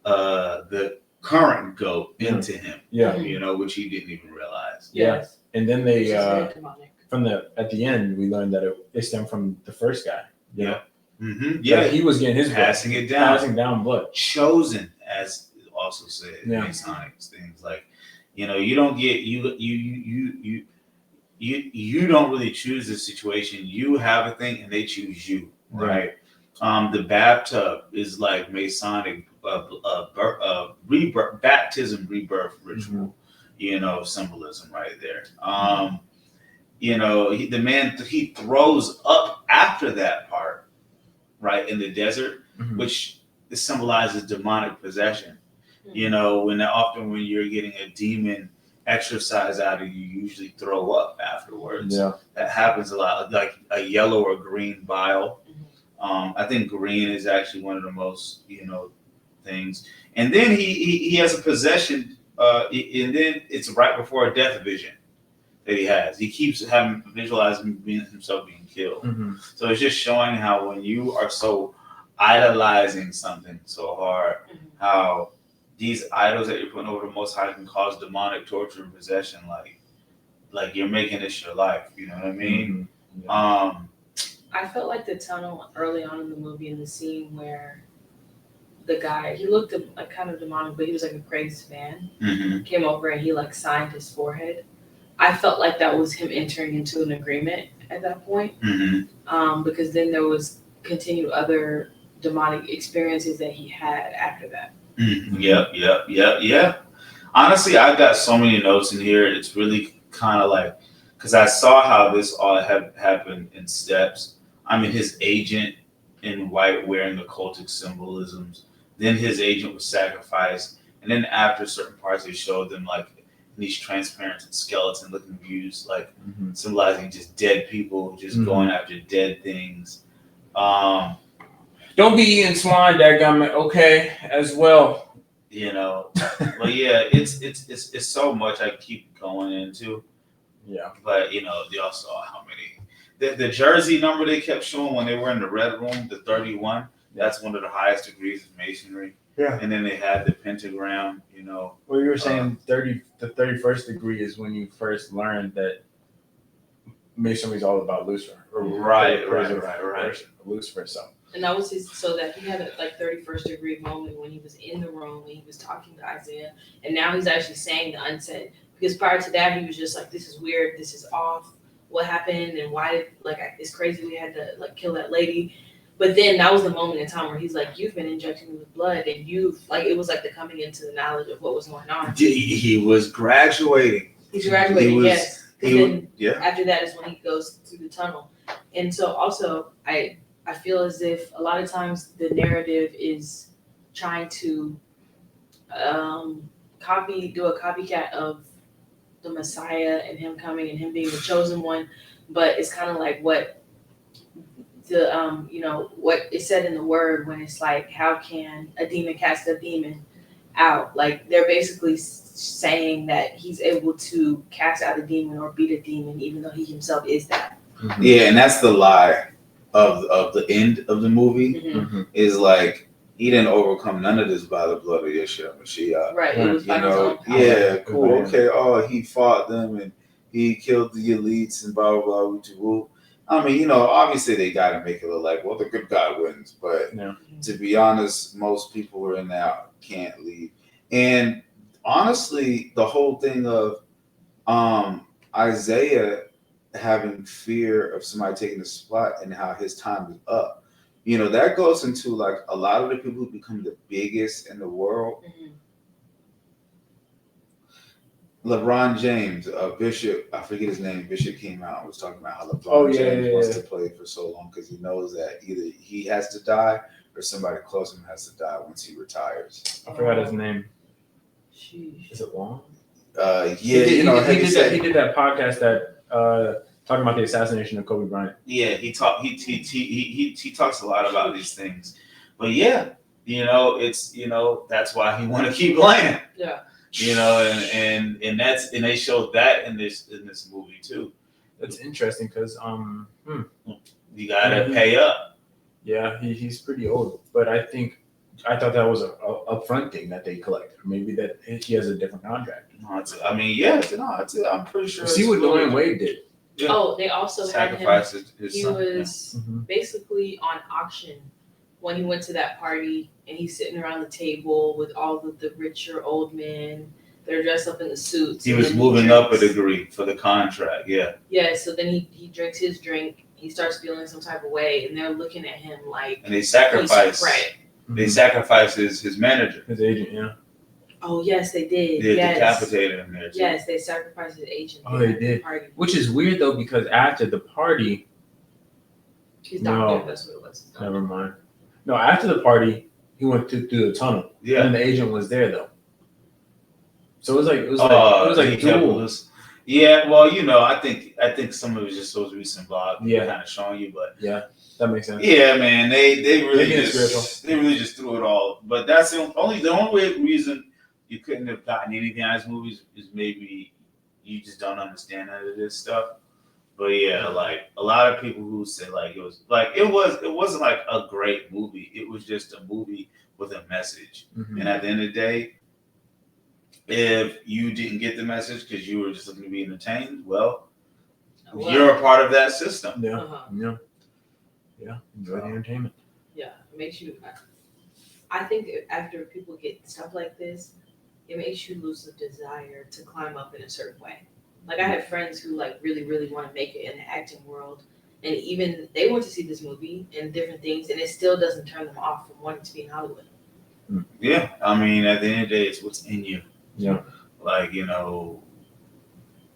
the current goat into him. You know, which he didn't even realize. And then they at the end we learned that it stemmed from the first guy. He was getting his passing blood, it down, passing down blood, chosen, as it also said in Masonic things, like, you know, you don't get you don't really choose the situation. You have a thing and they choose you, right? The bathtub is like Masonic rebirth, baptism, rebirth ritual, you know, symbolism right there. You know, the man throws up after that part, right, in the desert, which symbolizes demonic possession. You know, when you're getting a demon exercise out of you, usually throw up afterwards. That happens a lot, like a yellow or green bile. I think green is actually one of the most, you know, things. And then he has a possession, and then it's right before a death vision that he has. He keeps having visualizing himself being killed. So it's just showing how when you are so idolizing something so hard, how these idols that you're putting over the Most High can cause demonic torture and possession. Like you're making this your life. You know what I mean? I felt like the tunnel early on in the movie, in the scene where the guy, he looked like kind of demonic, but he was like a crazy man. Came over and he like signed his forehead. I felt like that was him entering into an agreement at that point, because then there was continued other demonic experiences that he had after that. Yep. Honestly, I've got so many notes in here. It's really kind of like, because I saw how this all happened in steps. I mean, his agent in white wearing the cultic symbolisms. Then his agent was sacrificed. And then after certain parts, they showed them like these transparent skeleton looking views, like symbolizing just dead people, just going after dead things. Don't be eating swine, dadgummit, okay, as well. You know, but yeah, it's so much I keep going into. But you know, y'all saw how many the jersey number they kept showing when they were in the red room, the 31. That's one of the highest degrees of masonry. And then they had the pentagram. You know, well, you were saying the 31st degree is when you first learned that masonry is all about Lucifer. Right. Lucifer, so. And that was so that he had a like 31st degree moment when he was in the room, when he was talking to Isaiah, and now he's actually saying the unsaid. Because prior to that, he was just like, "This is weird. This is off. What happened? And why did it's crazy we had to like kill that lady." But then that was the moment in time where he's like, you've been injecting me with blood, and you've like it was like the coming into the knowledge of what was going on. He was graduating. He's graduating, yes. Then yeah. after that is when he goes through the tunnel. And so also I feel as if a lot of times the narrative is trying to do a copycat of the Messiah and him coming and him being the chosen one, but it's kind of like what the what is said in the word when it's like, how can a demon cast a demon out? Like they're basically saying that he's able to cast out a demon or beat a demon, even though he himself is that. Mm-hmm. Yeah, and that's the lie of the end of the movie. Mm-hmm. Is like he didn't overcome none of this by the blood of Yeshua Mashiach. Right. It was by his own power. Yeah, cool. Okay. Oh, he fought them and he killed the elites and blah blah blah. I mean, obviously they got to make it look like, well, the good guy wins. But to be honest, most people who are in there can't lead. And honestly, the whole thing of Isaiah having fear of somebody taking the spot and how his time is up, that goes into like a lot of the people who become the biggest in the world. Mm-hmm. LeBron James, Bishop, I forget his name. Bishop came out and was talking about how LeBron James wants to play for so long because he knows that either he has to die or somebody close to him has to die once he retires. I forgot his name. Sheesh. Is it Long? He did that podcast that talking about the assassination of Kobe Bryant. Yeah, he talks a lot about these things, but yeah, it's that's why he want to keep playing. Yeah. And they showed that in this movie too. That's interesting because you gotta pay up. Yeah, he's pretty old, but I thought that was a front thing that they collected. Maybe that he has a different contract. I'm pretty sure. See what Dwayne Wade did. Yeah. Oh, they also sacrificed had him. His son. Was basically on auction when he went to that party, and he's sitting around the table with all of the richer old men. They're dressed up in the suits. He was moving up a degree for the contract. Yeah. Yeah. So then he drinks his drink. He starts feeling some type of way, and they're looking at him like. And they sacrifice. Right. They sacrificed his manager, his agent. Yeah. Oh yes, they did. They yes. decapitated him there too. Yes, they sacrificed his agent. Oh, they did. The which is weird though, because after the party, his doctor. That's what it was. Never mind. No, after the party, he went through the tunnel. Yeah. And the agent was there though. So it was like dual. Yeah, well, I think some of it was just supposed to be symbolic, kind of showing you, but yeah, that makes sense. Yeah, man, they really just threw it all. But that's the only reason you couldn't have gotten anything out of these movies is maybe you just don't understand none of this stuff. But yeah, like a lot of people who say like it wasn't like a great movie. It was just a movie with a message. Mm-hmm. And at the end of the day, if you didn't get the message because you were just looking to be entertained, well, you're a part of that system. Yeah. Yeah. Enjoy the entertainment. Yeah. It makes you, I think after people get stuff like this, it makes you lose the desire to climb up in a certain way. Like I have friends who like really, really want to make it in the acting world. And even they want to see this movie and different things, and it still doesn't turn them off from wanting to be in Hollywood. Yeah. I mean, at the end of the day, it's what's in you. Yeah. Like, at the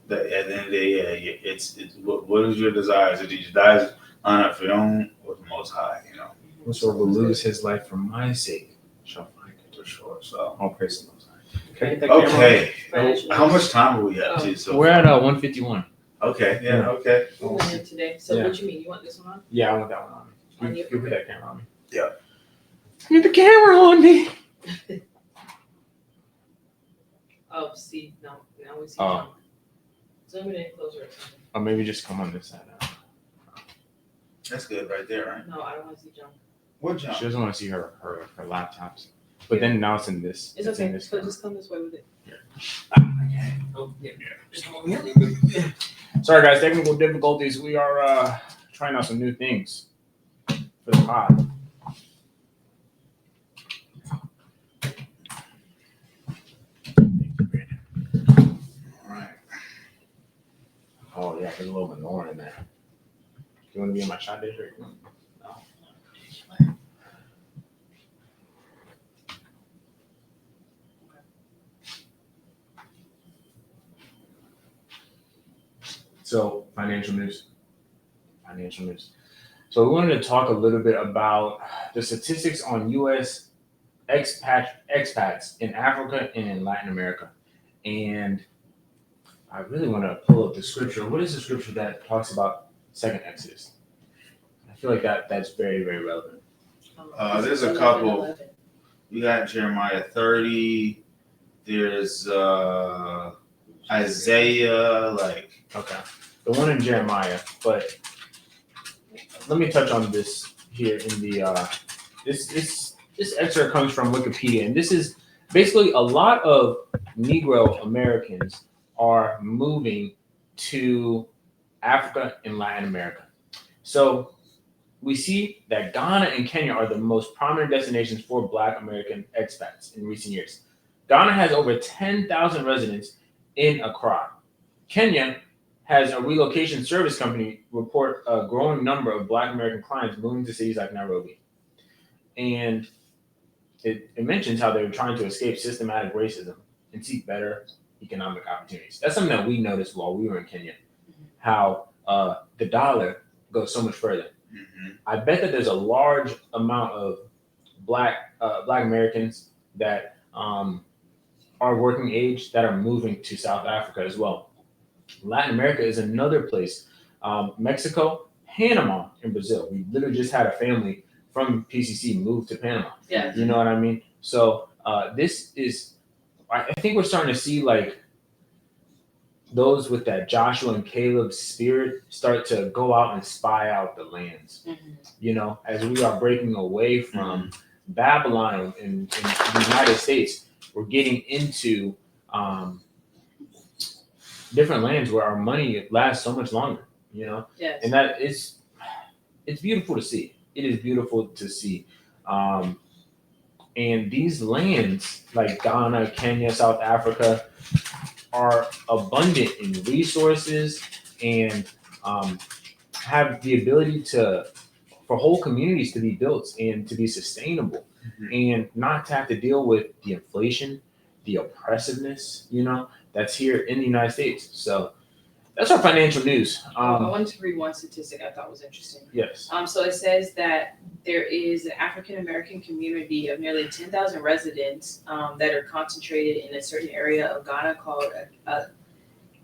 end of the day, it's what is your desires? Is your desires line up for your own or the Most High, Whosoever will lose his life for my sake shall find it. For sure. So all praise the Most High. Okay. How much time are we at? So we're at 151. Okay. Yeah. Okay. We went in today. So what you mean? You want this one on? Yeah, I want that one on. You put that camera on me. Yeah. Get the camera on me. Oh, see, no, now we see junk. Zoom it in closer or something. Or maybe just come on this side. That's good right there, right? No, I don't want to see junk. What junk? She doesn't want to see her laptops. But then now it's in this. It's okay. So just come this way with it. Okay. Oh, yeah. Just come over here. Sorry, guys. Technical difficulties. We are trying out some new things for the pod. Oh, yeah, there's a little menorah in there. You want to be in my shot district? No. So financial news. So we wanted to talk a little bit about the statistics on U.S. expats in Africa and in Latin America. And I really want to pull up the scripture. What is the scripture that talks about second Exodus? I feel like that's very, very relevant. There's a couple. You got Jeremiah 30. There's Isaiah, Okay. The one in Jeremiah, but let me touch on this here in the this excerpt comes from Wikipedia, and this is basically a lot of Negro Americans are moving to Africa and Latin America. So we see that Ghana and Kenya are the most prominent destinations for Black American expats in recent years. Ghana has over 10,000 residents in Accra. Kenya has a relocation service company report a growing number of Black American clients moving to cities like Nairobi. And it mentions how they're trying to escape systematic racism and seek better economic opportunities. That's something that we noticed while we were in Kenya, how the dollar goes so much further. Mm-hmm. I bet that there's a large amount of Black Americans that are working age that are moving to South Africa as well. Latin America is another place. Mexico, Panama, and Brazil. We literally just had a family from PCC move to Panama. Yeah. You know what I mean? So this is, I think we're starting to see like those with that Joshua and Caleb spirit start to go out and spy out the lands. Mm-hmm. You know, as we are breaking away from Babylon and the United States, we're getting into different lands where our money lasts so much longer, you know? Yes. And that is, it's beautiful to see. It is beautiful to see. And these lands like Ghana, Kenya, South Africa are abundant in resources and have the ability for whole communities to be built and to be sustainable and not to have to deal with the inflation, the oppressiveness, you know, that's here in the United States. So that's our financial news. I wanted to read one statistic I thought was interesting. Yes. So it says that there is an African American community of nearly 10,000 residents that are concentrated in a certain area of Ghana called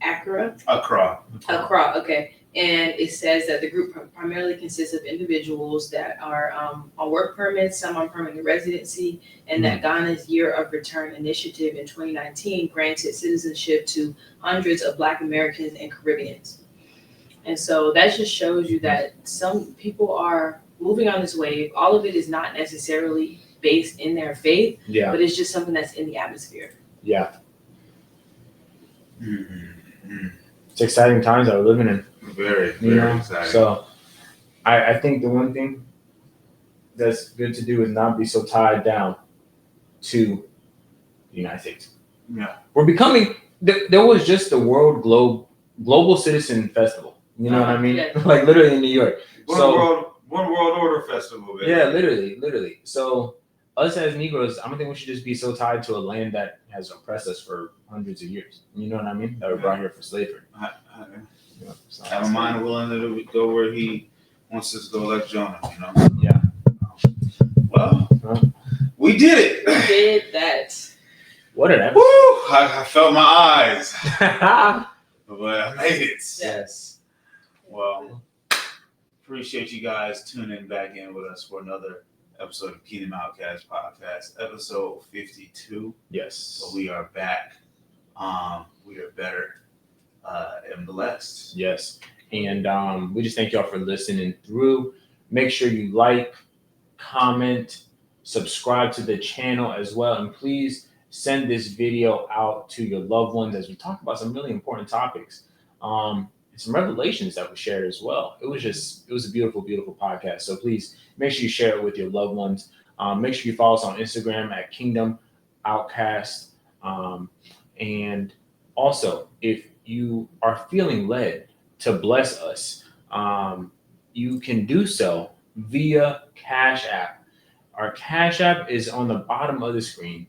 Accra. Accra, okay. And it says that the group primarily consists of individuals that are on work permits, some on permanent residency, and that Ghana's Year of Return initiative in 2019 granted citizenship to hundreds of Black Americans and Caribbeans. And so that just shows you that some people are moving on this wave. All of it is not necessarily based in their faith, but it's just something that's in the atmosphere. Yeah. Mm-hmm. It's exciting times that we're living in. Very, very exciting. So I think the one thing that's good to do is not be so tied down to the United States. Yeah. We're becoming, there was just the Global Citizen Festival. You know what I mean? Yeah. Like literally in New York. One World Order Festival, baby. Yeah, literally. So us as Negroes, I don't think we should just be so tied to a land that has oppressed us for hundreds of years. You know what I mean? That were brought here for slavery. So have a mind willing to go where he wants us to go, like Jonah, you know? Yeah. Well, we did it. We did that. What an episode. Woo! I felt my eyes. But I made it. Yes. Well, appreciate you guys tuning back in with us for another episode of Kingdom OutKasts Podcast, episode 52. Yes. So we are back. We are better and blessed. Yes. And we just thank y'all for listening through. Make sure you like, comment, subscribe to the channel as well. And please send this video out to your loved ones as we talk about some really important topics. And some revelations that we shared as well. It was a beautiful, beautiful podcast. So please make sure you share it with your loved ones. Make sure you follow us on Instagram at Kingdom OutKast. And also, if you are feeling led to bless us, you can do so via Cash App. Our Cash App is on the bottom of the screen.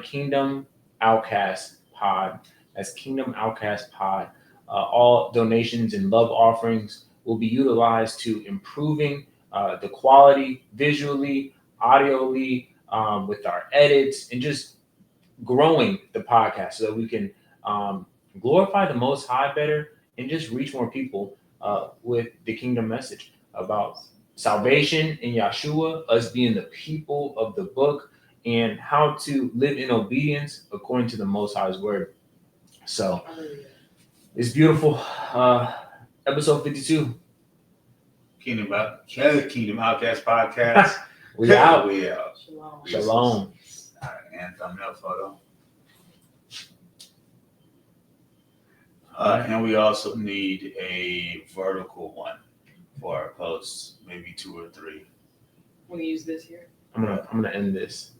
$Kingdom OutKast Pod. as Kingdom Outcast Pod. All donations and love offerings will be utilized to improving the quality visually, audioly, with our edits, and just growing the podcast so that we can glorify the Most High better and just reach more people with the kingdom message about salvation in Yahshua, us being the people of the book, and how to live in obedience according to the Most High's word. So it's beautiful. Episode 52. Kingdom Outcast Podcast. We out. We out. Shalom. Shalom. All right, and thumbnail photo. And we also need a vertical one for our posts, maybe 2 or 3. Want to use this here? I'm gonna end this.